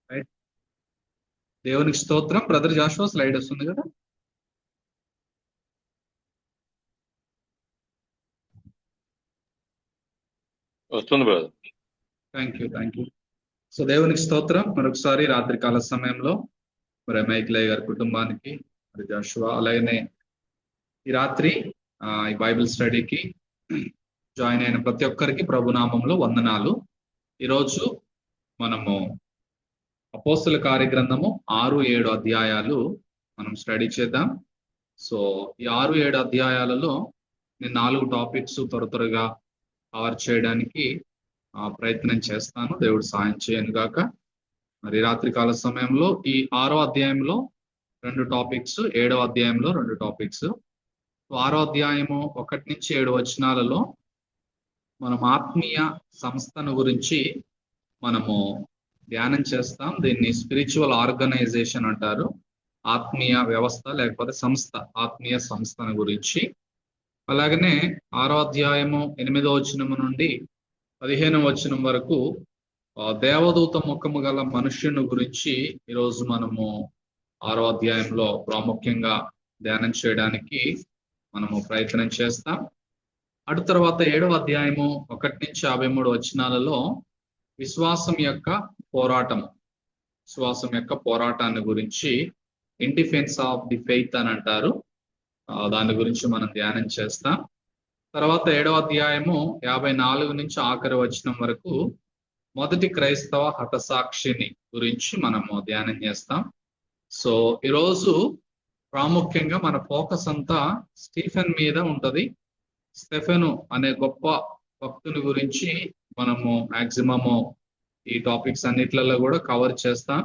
Right. దేవునికి స్తోత్రం. Brother Jashuva slide వస్తుంది కదా. వస్తుంది బ్రదర్. Thank you. సో దేవునికి స్తోత్రం. మరొకసారి రాత్రికాల సమయంలో మరి మైకిలయ్య గారి కుటుంబానికి, మరి జాషువా, అలాగనే ఈ రాత్రి ఈ బైబిల్ స్టడీకి జాయిన్ అయిన ప్రతి ఒక్కరికి ప్రభునామంలో వందనాలు. ఈరోజు మనము అపోస్తుల కార్యగ్రంథము 6-7 అధ్యాయాలు మనం స్టడీ చేద్దాం. సో ఈ 6-7 అధ్యాయాలలో నేను 4 టాపిక్స్ త్వరగా కవర్ చేయడానికి ప్రయత్నం చేస్తాను. దేవుడు సాయం చేయను గాక. మరి రాత్రికాల సమయంలో ఈ 6వ అధ్యాయంలో 2 టాపిక్స్, 7వ అధ్యాయంలో 2 టాపిక్స్. 6వ అధ్యాయము 1-7 వచనాలలో మనం ఆత్మీయ సంస్థను గురించి మనము ధ్యానం చేస్తాం. దీన్ని స్పిరిచువల్ ఆర్గనైజేషన్ అంటారు. ఆత్మీయ వ్యవస్థ లేకపోతే సంస్థ, ఆత్మీయ సంస్థను గురించి. అలాగనే 6వ అధ్యాయము 8వ వచనం నుండి 15వ వచనం వరకు దేవదూత ముఖము గల మనుష్యుని గురించి ఈరోజు మనము 6వ అధ్యాయంలో ప్రాముఖ్యంగా ధ్యానం చేయడానికి మనము ప్రయత్నం చేస్తాం. అటు తర్వాత 7వ అధ్యాయము 1-53 వచనాలలో విశ్వాసం యొక్క పోరాటాన్ని గురించి, in defence of the faith అని అంటారు. దాని గురించి మనం ధ్యానం చేస్తాం. తర్వాత 7వ అధ్యాయము 54 నుంచి ఆఖరి వచనం వరకు మొదటి క్రైస్తవ హతసాక్షిని గురించి మనము ధ్యానం చేస్తాం. సో ఈరోజు ప్రాముఖ్యంగా మన ఫోకస్ అంతా స్టీఫెన్ మీద ఉంటది. స్టెఫెను అనే గొప్ప భక్తుని గురించి మనము మాక్సిమము ఈ టాపిక్స్ అన్నిట్లలో కూడా కవర్ చేస్తాం.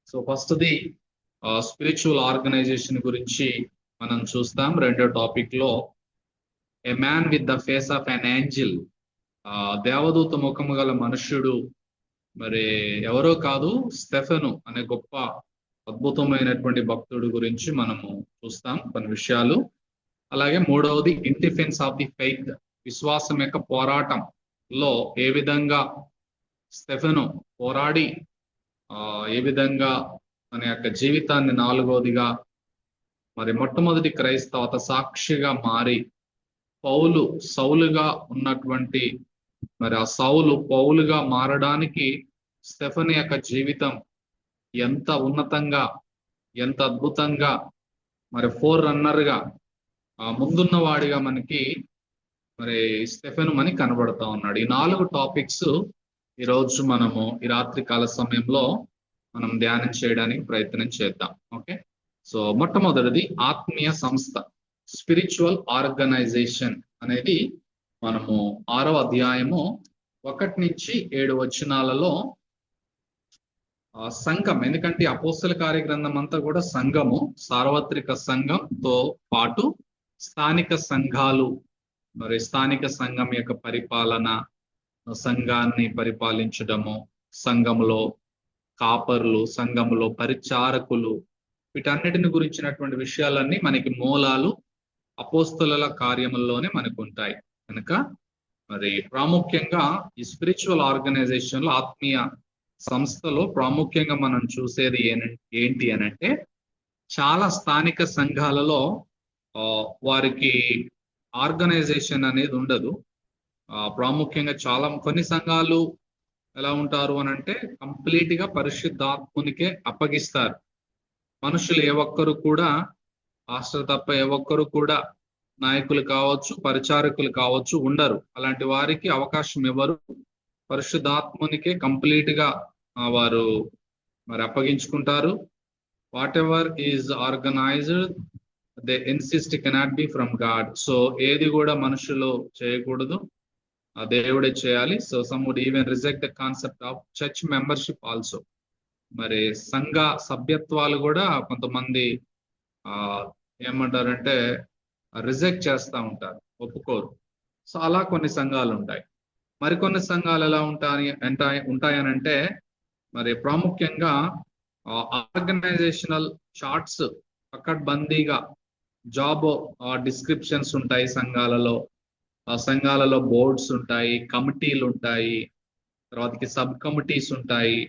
సో ఫస్ట్ది స్పిరిచువల్ ఆర్గనైజేషన్ గురించి మనం చూస్తాం. 2వ టాపిక్ లో ఏ man with the face of an angel, దేవదూత ముఖము గల మనుష్యుడు మరి ఎవరో కాదు, స్టెఫెను అనే గొప్ప అద్భుతమైనటువంటి భక్తుడు గురించి మనము చూస్తాం కొన్ని విషయాలు. అలాగే 3వది in defence of the faith, విశ్వాసం యొక్క పోరాటంలో ఏ విధంగా స్టెఫెను పోరాడి ఏ విధంగా తన యొక్క జీవితాన్ని 4వదిగా మరి మొట్టమొదటి క్రైస్తవ సాక్షిగా మారి సౌలుగా ఉన్నటువంటి మరి ఆ సౌలు పౌలుగా మారడానికి స్టెఫెను యొక్క జీవితం ఎంత ఉన్నతంగా, ఎంత అద్భుతంగా, మరి రన్నర్గా ముందున్న వాడిగా మనకి మరి స్టెఫెను మనకి కనబడతా ఉన్నాడు. ఈ 4 టాపిక్స్ ఈరోజు మనము ఈ రాత్రి కాల సమయంలో మనం ధ్యానం చేయడానికి ప్రయత్నం చేద్దాం. ఓకే. సో మొట్టమొదటిది ఆత్మీయ సంస్థ, స్పిరిచువల్ ఆర్గనైజేషన్ అనేది మనము 6వ అధ్యాయము 1-7 వచనాలలో సంఘం, ఎందుకంటే అపోస్తల కార్యగ్రంథం అంతా కూడా సంఘము, సార్వత్రిక సంఘంతో పాటు స్థానిక సంఘాలు, మరి స్థానిక సంఘం యొక్క పరిపాలన, సంఘాన్ని పరిపాలించడము, సంఘములో కాపర్లు, సంఘములో పరిచారకులు, వీటన్నిటిని గురించినటువంటి విషయాలన్నీ మనకి మూలాలు అపోస్తలుల కార్యముల్లోనే మనకు ఉంటాయి. కనుక మరి ప్రాముఖ్యంగా ఈ స్పిరిచువల్ ఆర్గనైజేషన్ లో, ఆత్మీయ సంస్థలో ప్రాముఖ్యంగా మనం చూసేది ఏంటి అనంటే, చాలా స్థానిక సంఘాలలో వారికి ఆర్గనైజేషన్ అనేది ఉండదు. ప్రాముఖ్యంగా కొన్ని సంఘాలు ఎలా ఉంటారు అనంటే కంప్లీట్ గా పరిశుద్ధాత్మునికే అప్పగిస్తారు. మనుషులు ఏ ఒక్కరు కూడా, పాస్టర్ తప్ప ఏ ఒక్కరు కూడా, నాయకులు కావచ్చు, పరిచారకులు కావచ్చు, ఉండరు. అలాంటి వారికి అవకాశం ఇవ్వరు. పరిశుద్ధాత్మునికే కంప్లీట్ గా వారు మరి అప్పగించుకుంటారు. Whatever is organised they insist cannot be from God. So ఏది కూడా మనుషులు చేయకూడదు, దేవుడే చేయాలి. So some would even reject the concept of church membership also. మరి సంఘ సభ్యత్వాలు కూడా కొంతమంది ఏమంటారంటే రిజెక్ట్ చేస్తూ ఉంటారు, ఒప్పుకోరు. సో అలా కొన్ని సంఘాలు ఉంటాయి. మరికొన్ని సంఘాలు ఎలా ఉంటాయనంటే మరి ప్రాముఖ్యంగా ఆర్గనైజేషనల్ చార్ట్స్ పకడ్బందీగా, జాబ్ డిస్క్రిప్షన్స్ ఉంటాయి సంఘాలలో. సంఘాలలో బోర్డ్స్ ఉంటాయి, కమిటీలు ఉంటాయి, తర్వాతకి సబ్ కమిటీస్ ఉంటాయి.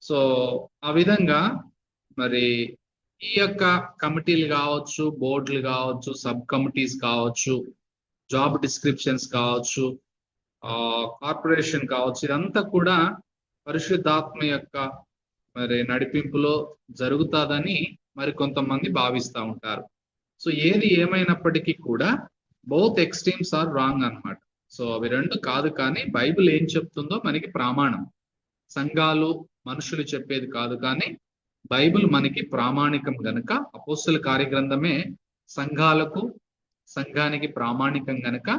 సో ఆ విధంగా మరి ఈ యొక్క కమిటీలు కావచ్చు, బోర్డులు కావచ్చు, సబ్ కమిటీస్ కావచ్చు, జాబ్ డిస్క్రిప్షన్స్ కావచ్చు, కార్పొరేషన్ కావచ్చు, ఇదంతా కూడా పరిశుద్ధాత్మ యొక్క మరి నడిపింపులో జరుగుతాదని మరి కొంతమంది భావిస్తూ ఉంటారు. సో ఏది ఏమైనప్పటికీ కూడా బోత్ ఎక్స్ట్రీమ్స్ ఆర్ రాంగ్ అన్నమాట. సో అవి రెండు కాదు, కానీ బైబిల్ ఏం చెప్తుందో మనకి ప్రామాణం. సంఘాలు మనుషులు చెప్పేది కాదు, కానీ బైబిల్ మనకి ప్రామాణికం గనుక, అపోస్తల కార్యగ్రంథమే సంఘానికి ప్రామాణికం గనుక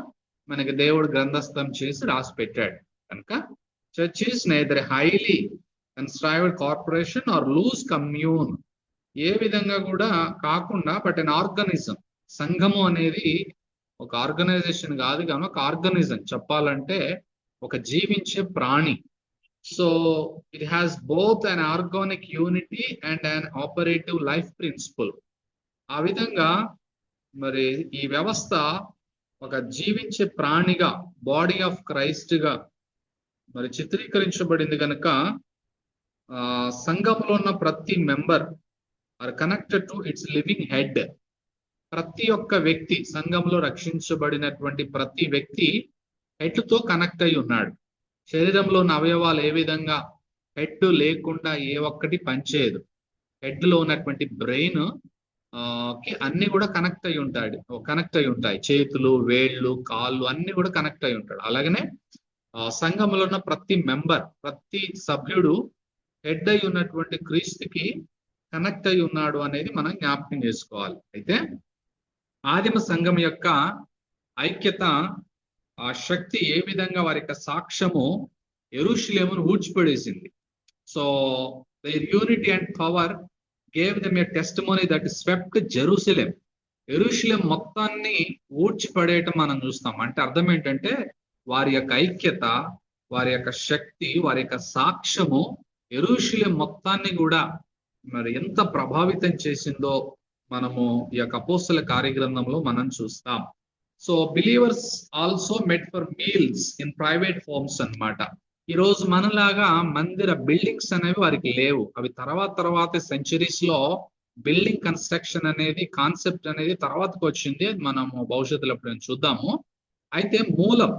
మనకి దేవుడు గ్రంథస్థం చేసి రాసి పెట్టాడు. కనుక church is neither highly constrained corporation or loose commune, ఏ విధంగా కూడా కాకుండా బట్ అన్ ఆర్గనిజం. సంఘము అనేది ఒక ఆర్గనైజేషన్ కాదు కానీ ఒక ఆర్గనిజం. చెప్పాలంటే ఒక జీవించే ప్రాణి. So it has both an organic unity and an operative life principal. ఆ విధంగా మరి ఈ వ్యవస్థ ఒక జీవించే ప్రాణిగా, బాడీ ఆఫ్ క్రైస్ట్ గా మరి చిత్రీకరించబడింది కనుక సంఘంలో ఉన్న ప్రతి member are connected to its living head. ప్రతి ఒక్క వ్యక్తి, సంఘంలో రక్షించబడినటువంటి ప్రతి వ్యక్తి హెడ్ తో కనెక్ట్ అయి ఉన్నాడు. శరీరంలో ఉన్న అవయవాలు ఏ విధంగా హెడ్ లేకుండా ఏ ఒక్కటి పనిచేయదు. హెడ్ లో ఉన్నటువంటి బ్రెయిన్ కి అన్ని కూడా కనెక్ట్ అయి ఉంటాయి. చేతులు, వేళ్ళు, కాళ్ళు అన్ని కూడా కనెక్ట్ అయి ఉంటాడు. అలాగనే సంఘంలో ఉన్న ప్రతి మెంబర్, ప్రతి సభ్యుడు హెడ్ అయి ఉన్నటువంటి క్రీస్తుకి కనెక్ట్ అయి ఉన్నాడు అనేది మనం జ్ఞాపకం చేసుకోవాలి. అయితే ఆదిమ సంఘం యొక్క ఐక్యత, ఆ శక్తి ఏ విధంగా వారి యొక్క సాక్ష్యము యెరూషలేమును ఊడ్చిపడేసింది. So there unity and power gave them a testimony that swept Jerusalem. యెరూషలేం మొత్తాన్ని ఊడ్చిపడేయటం మనం చూస్తాం. అంటే అర్థం ఏంటంటే వారి యొక్క ఐక్యత, వారి యొక్క శక్తి, వారి యొక్క సాక్ష్యము యెరూషలేం మొత్తాన్ని కూడా మరి ఎంత ప్రభావితం చేసిందో మనము ఈ యొక్క అపోస్తల కార్యగ్రంథంలో మనం చూస్తాం. So believers also met for meals in private homes అన్నమాట. ఈ రోజు మనలాగా మందిర బిల్డింగ్స్ అనేవి వారికి లేవు. అవి తర్వాత సెంచరీస్ లో బిల్డింగ్ కన్స్ట్రక్షన్ అనేది, కాన్సెప్ట్ అనేది తర్వాతకు వచ్చింది. మనము భవిష్యత్తులో ఎప్పుడైనా చూద్దాము. అయితే మూలం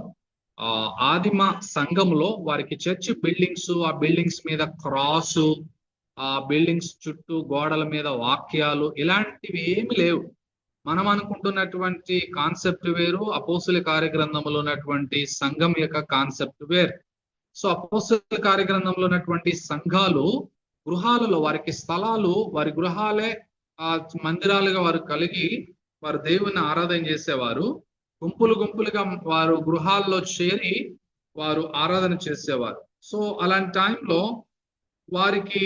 ఆదిమ సంఘంలో వారికి చర్చి బిల్డింగ్స్, ఆ బిల్డింగ్స్ మీద క్రాసు, ఆ బిల్డింగ్స్ చుట్టూ గోడల మీద వాక్యాలు, ఇలాంటివి ఏమి లేవు. మనం అనుకుంటున్నటువంటి కాన్సెప్ట్ వేరు, అపోస్తల కార్యగ్రంథంలో ఉన్నటువంటి సంఘం యొక్క కాన్సెప్ట్ వేరు. సో అపోస్తల కార్యగ్రంథంలో ఉన్నటువంటి సంఘాలు గృహాలలో, వారికి స్థలాలు, వారి గృహాలే మందిరాలుగా వారు కలిగి వారు దేవుని ఆరాధన చేసేవారు. గుంపులుగా వారు గృహాల్లో చేరి వారు ఆరాధన చేసేవారు. సో అలాంటి టైంలో వారికి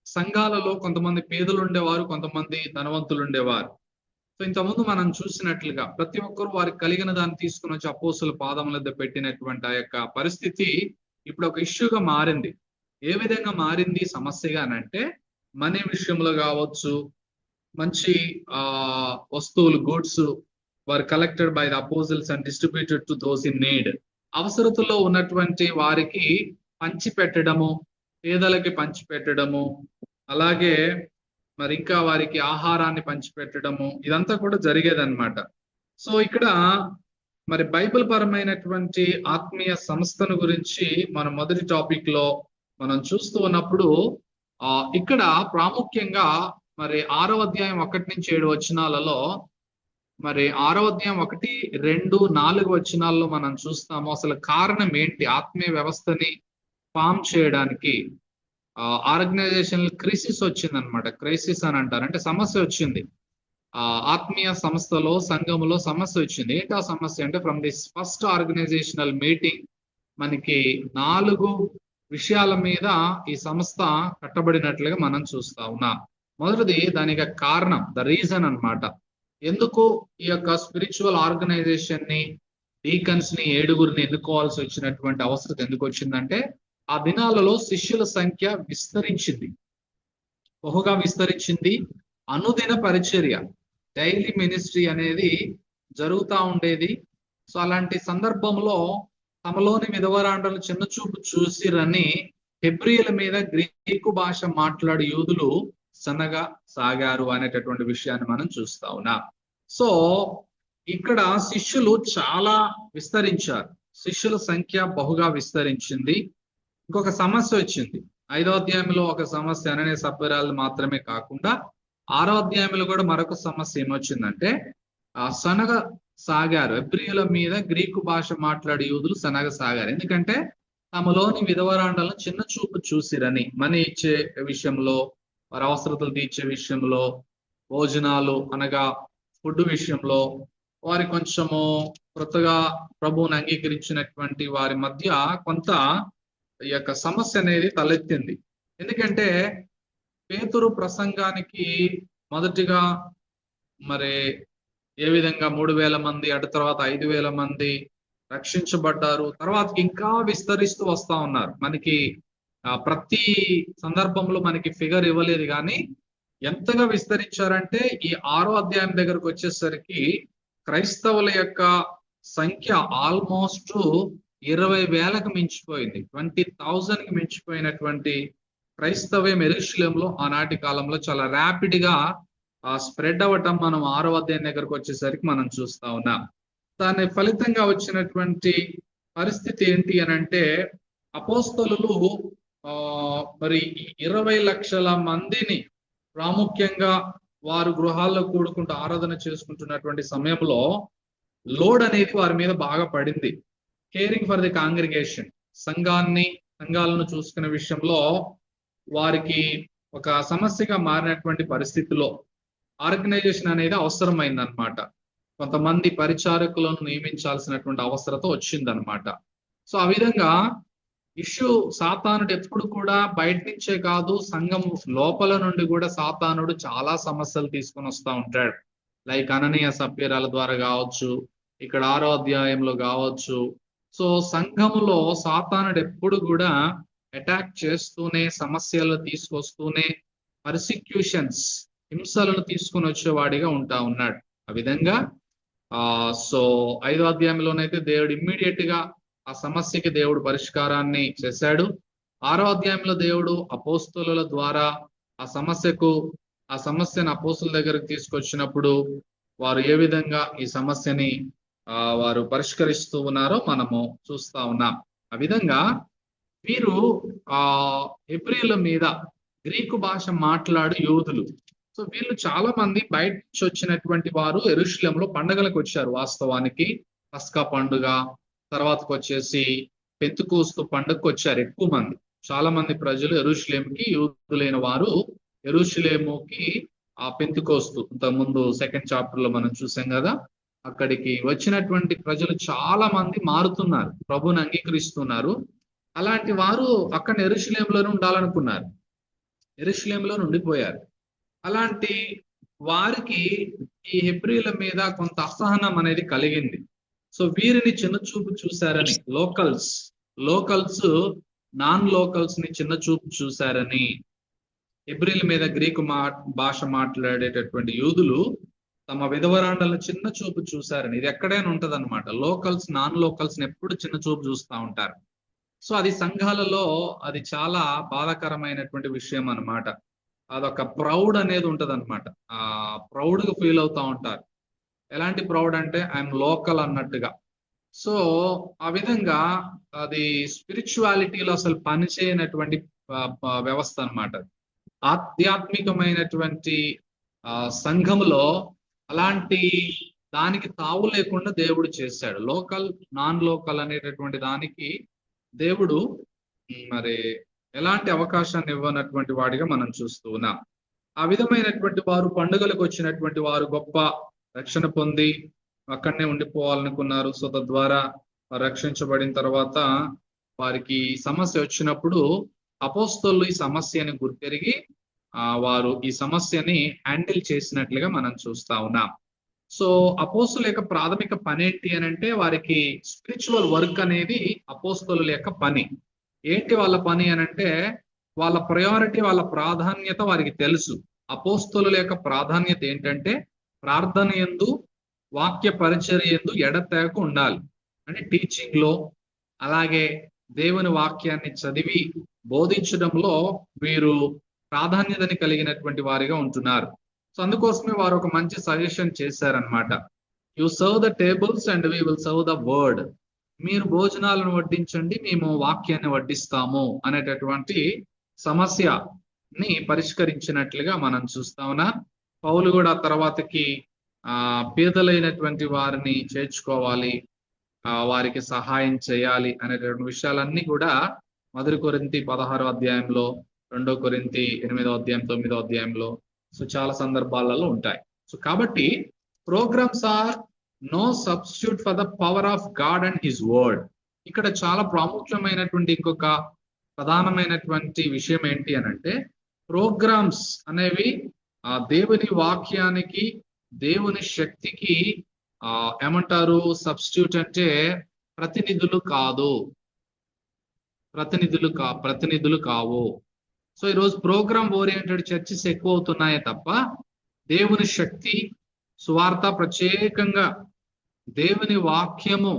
సంఘాలలో కొంతమంది పేదలు ఉండేవారు, కొంతమంది ధనవంతులు ఉండేవారు. సో ఇంతకుముందు మనం చూసినట్లుగా ప్రతి ఒక్కరు వారికి కలిగిన దాన్ని తీసుకుని వచ్చి అపోస్తల పాదముల వద్ద పెట్టినటువంటి ఆ యొక్క పరిస్థితి ఇప్పుడు ఒక ఇష్యూగా మారింది. ఏ విధంగా మారింది సమస్యగా అంటే, మనీ విషయంలో కావచ్చు, మంచి వస్తువులు, goods were collected by the apostles and distributed to those in need. అవసరతలో ఉన్నటువంటి వారికి పంచిపెట్టడము, పేదలకి పంచిపెట్టడము, అలాగే మరి ఇంకా వారికి ఆహారాన్ని పంచిపెట్టడము, ఇదంతా కూడా జరిగేదన్నమాట. సో ఇక్కడ మరి బైబిల్ పరమైనటువంటి ఆత్మీయ సంస్థను గురించి మనం మొదటి టాపిక్ లో మనం చూస్తూ ఉన్నప్పుడు ఇక్కడ ప్రాముఖ్యంగా మరి 6వ అధ్యాయం 1-7 వచనాలలో, మరి 6వ అధ్యాయం 1, 2, 4 వచనాల్లో మనం చూస్తాము అసలు కారణం ఏంటి ఆత్మీయ వ్యవస్థని ఫామ్ చేయడానికి. ఆర్గనైజేషన్ క్రైసిస్ వచ్చిందనమాట. క్రైసిస్ అని అంటారు, అంటే సమస్య వచ్చింది. ఆత్మీయ సంస్థలో, సంఘములో సమస్య వచ్చింది. ఏంటి ఆ సమస్య అంటే, from this first organizational meeting మనకి 4 విషయాల మీద ఈ సంస్థ కట్టబడినట్లుగా మనం చూస్తా ఉన్నాం. మొదటిది దానికి కారణం, ద రీజన్ అన్నమాట. ఎందుకు ఈ యొక్క స్పిరిచువల్ ఆర్గనైజేషన్ ని, డీకన్స్ ని 7గురిని ఎన్నుకోవాల్సి వచ్చినటువంటి అవసరం ఎందుకు వచ్చిందంటే, ఆ దినాలలో శిష్యుల సంఖ్య విస్తరించింది, బహుగా విస్తరించింది. అనుదిన పరిచర్య, డైలీ మినిస్ట్రీ అనేది జరుగుతూ ఉండేది. సో అలాంటి సందర్భంలో తమలోని విధవరాండలు చిన్న చూపు చూసిరని హెబ్రీయుల మీద గ్రీకు భాష మాట్లాడు యూదులు సన్నగా సాగారు అనేటటువంటి విషయాన్ని మనం చూస్తా ఉన్నాం. సో ఇక్కడ శిష్యులు చాలా విస్తరించారు, శిష్యుల సంఖ్య బహుగా విస్తరించింది. ఇంకొక సమస్య వచ్చింది 5వ అధ్యాయంలో. ఒక సమస్య అననే సభ్యురాలు మాత్రమే కాకుండా 6వ అధ్యాయంలో కూడా మరొక సమస్య ఏమొచ్చిందంటే సనగ సాగారు. హెబ్రీయుల మీద గ్రీకు భాష మాట్లాడే యూదులు సనగ సాగారు. ఎందుకంటే తమలోని విధవరాండలను చిన్న చూపు చూసిరని, మనీ ఇచ్చే విషయంలో, వారి అవసరతలు తీర్చే విషయంలో, భోజనాలు అనగా ఫుడ్ విషయంలో, వారి కొంచెము కొత్తగా ప్రభువుని అంగీకరించినటువంటి వారి మధ్య కొంత ఈ యొక్క సమస్య అనేది తలెత్తింది. ఎందుకంటే పేతురు ప్రసంగానికి మొదటిగా మరి ఏ విధంగా 3000 మంది, అటు తర్వాత 5000 మంది రక్షించబడ్డారు, తర్వాత ఇంకా విస్తరిస్తూ వస్తా ఉన్నారు. మనకి ప్రతి సందర్భంలో మనకి ఫిగర్ ఇవ్వలేదు, కానీ ఎంతగా విస్తరించారంటే ఈ 6వ అధ్యాయం దగ్గరకు వచ్చేసరికి క్రైస్తవుల యొక్క సంఖ్య ఆల్మోస్ట్ 20,000కు మించిపోయింది. 20,000కి మించిపోయినటువంటి క్రైస్తవ్యం యెరూషలేములో ఆనాటి కాలంలో చాలా ర్యాపిడ్ గా స్ప్రెడ్ అవ్వటం మనం 6వ అధ్యాయం దగ్గరకు వచ్చేసరికి మనం చూస్తా ఉన్నాం. దాని ఫలితంగా వచ్చినటువంటి పరిస్థితి ఏంటి అని అంటే అపోస్తలులు మరి 20 లక్షల మందిని ప్రాముఖ్యంగా వారు గృహాల్లో కూడుకుంటూ ఆరాధన చేసుకుంటున్నటువంటి సమయంలో లోడ్ అనేది వారి మీద బాగా పడింది. కేరింగ్ ఫర్ ది కాంగ్రిగేషన్, సంఘాలను చూసుకునే విషయంలో వారికి ఒక సమస్యగా మారినటువంటి పరిస్థితిలో ఆర్గనైజేషన్ అనేది అవసరమైందనమాట. కొంతమంది పరిచారకులను నియమించాల్సినటువంటి అవసరత వచ్చిందనమాట. సో ఆ విధంగా ఇష్యూ సాతానుడు ఎప్పుడు కూడా బయట నుంచే కాదు, సంఘం లోపల నుండి కూడా సాతానుడు చాలా సమస్యలు తీసుకొని వస్తూ ఉంటాడు. లైక్ అననీయ సభ్యురాల ద్వారా కావచ్చు, ఇక్కడ 6వ అధ్యాయంలో కావచ్చు. సో సంఘములో సాతానుడు ఎప్పుడు కూడా అటాక్ చేస్తూనే, సమస్యలు తీసుకొస్తూనే, పర్సిక్యూషన్స్, హింసలను తీసుకొని వచ్చేవాడిగా ఉంటా ఉన్నాడు. ఆ విధంగా సో 5వ అధ్యాయంలోనైతే దేవుడు ఇమ్మీడియట్ గా ఆ సమస్యకి దేవుడు పరిష్కారాన్ని చేశాడు. 6వ అధ్యాయంలో దేవుడు అపోస్తలుల ద్వారా ఆ సమస్యను అపోస్తలుల దగ్గరకు తీసుకొచ్చినప్పుడు వారు ఏ విధంగా ఈ సమస్యని వారు పరిష్కరిస్తూ ఉన్నారో మనము చూస్తా ఉన్నాం. ఆ విధంగా వీరు హెబ్రీయుల మీద గ్రీకు భాష మాట్లాడు యూదులు. సో వీళ్ళు చాలా మంది బయట నుంచి వచ్చినటువంటి వారు యెరూషలేములో పండుగలకు వచ్చారు. వాస్తవానికి పస్కా పండుగ తర్వాతకు వచ్చేసి పెంతెకోస్తు పండుగకు వచ్చారు ఎక్కువ మంది. చాలా మంది ప్రజలు యెరూషలేముకి, యూదులైన వారు యెరూషలేముకి ఆ పెంతెకోస్తు ఇంతకుముందు 2nd చాప్టర్ లో మనం చూసాం కదా, అక్కడికి వచ్చినటువంటి ప్రజలు చాలా మంది మారుతున్నారు, ప్రభుని అంగీకరిస్తున్నారు. అలాంటి వారు అక్కడ యెరూషలేములోనే ఉండాలనుకున్నారు, యెరూషలేములో ఉండిపోయారు. అలాంటి వారికి ఈ హెబ్రీయుల మీద కొంత అసహనం అనేది కలిగింది. సో వీరిని చిన్న చూపు చూశారని, లోకల్స్ నాన్ లోకల్స్ ని చిన్న చూపు చూశారని, హెబ్రీయుల మీద గ్రీకు భాష మాట్లాడేటటువంటి యూదులు తమ విధవరాండలను చిన్న చూపు చూశారని. ఇది ఎక్కడైనా ఉంటది అనమాట. లోకల్స్ నాన్ లోకల్స్ ని ఎప్పుడు చిన్న చూపు చూస్తూ ఉంటారు. సో అది సంఘాలలో అది చాలా బాధాకరమైనటువంటి విషయం అన్నమాట. అదొక ప్రౌడ్ అనేది ఉంటది అనమాట. ప్రౌడ్ గా ఫీల్ అవుతా ఉంటారు. ఎలాంటి ప్రౌడ్ అంటే ఐఎమ్ లోకల్ అన్నట్టుగా. సో ఆ విధంగా అది స్పిరిచువాలిటీలో అసలు పనిచేయనటువంటి వ్యవస్థ అన్నమాట. ఆధ్యాత్మికమైనటువంటి సంఘములో అలాంటి దానికి తావు లేకుండా దేవుడు చేశాడు. లోకల్ నాన్ లోకల్ అనేటటువంటి దానికి దేవుడు మరి ఎలాంటి అవకాశాన్ని ఇవ్వనటువంటి వాడిగా మనం చూస్తూ ఉన్నాం. ఆ విధమైనటువంటి వారు పండుగలకు వచ్చినటువంటి వారు గొప్ప రక్షణ పొంది అక్కడనే ఉండిపోవాలనుకున్నారు. సో తద్వారా రక్షించబడిన తర్వాత వారికి సమస్య వచ్చినప్పుడు అపోస్తలులు ఈ సమస్యని గుర్తెరిగి వారు ఈ సమస్యని హ్యాండిల్ చేసినట్లుగా మనం చూస్తా ఉన్నాం. సో అపోస్తలుల యొక్క ప్రాథమిక పని ఏంటి అని అంటే వారికి స్పిరిచువల్ వర్క్ అనేది అపోస్తలుల యొక్క పని. ఏంటి వాళ్ళ పని అని అంటే వాళ్ళ ప్రయారిటీ, వాళ్ళ ప్రాధాన్యత వారికి తెలుసు. అపోస్తలుల యొక్క ప్రాధాన్యత ఏంటంటే ప్రార్థన యందు, వాక్య పరిచర్య యందు ఎడతెగక ఉండాలి. అంటే టీచింగ్ లో, అలాగే దేవుని వాక్యాన్ని చదివి బోధించడంలో వీరు ప్రాధాన్యతని కలిగినటువంటి వారిగా ఉంటున్నారు. సో అందుకోసమే వారు ఒక మంచి సజెషన్ చేశారనమాట. You serve the tables and we will serve the word. మీరు భోజనాలను వడ్డించండి, మేము వాక్యాన్ని వడ్డిస్తాము అనేటటువంటి సమస్యని పరిష్కరించినట్లుగా మనం చూస్తా ఉన్నాం. పౌలు కూడా తర్వాతకి పేదలైనటువంటి వారిని చేర్చుకోవాలి, వారికి సహాయం చేయాలి అనేటువంటి విషయాలన్నీ కూడా 1 కొరింథీ 16వ అధ్యాయంలో, 2 కొరింథీ 8వ అధ్యాయం 9వ అధ్యాయంలో సో చాలా సందర్భాలలో ఉంటాయి. సో కాబట్టి programs are no substitute for the power of God and his word. ఇక్కడ చాలా ప్రాముఖ్యమైనటువంటి ఇంకొక ప్రధానమైనటువంటి విషయం ఏంటి అనంటే, ప్రోగ్రామ్స్ అనేవి దేవుని వాక్యానికి, దేవుని శక్తికి ఏమంటారు, సబ్స్టిట్యూట్ అంటే ప్రతినిధులు కాదు, ప్రతినిధులు కావు. సో ఈరోజు ప్రోగ్రామ్ ఓరియంటెడ్ చర్చెస్ ఎక్కువ అవుతున్నాయే తప్ప దేవుని శక్తి, సువార్త, ప్రత్యేకంగా దేవుని వాక్యము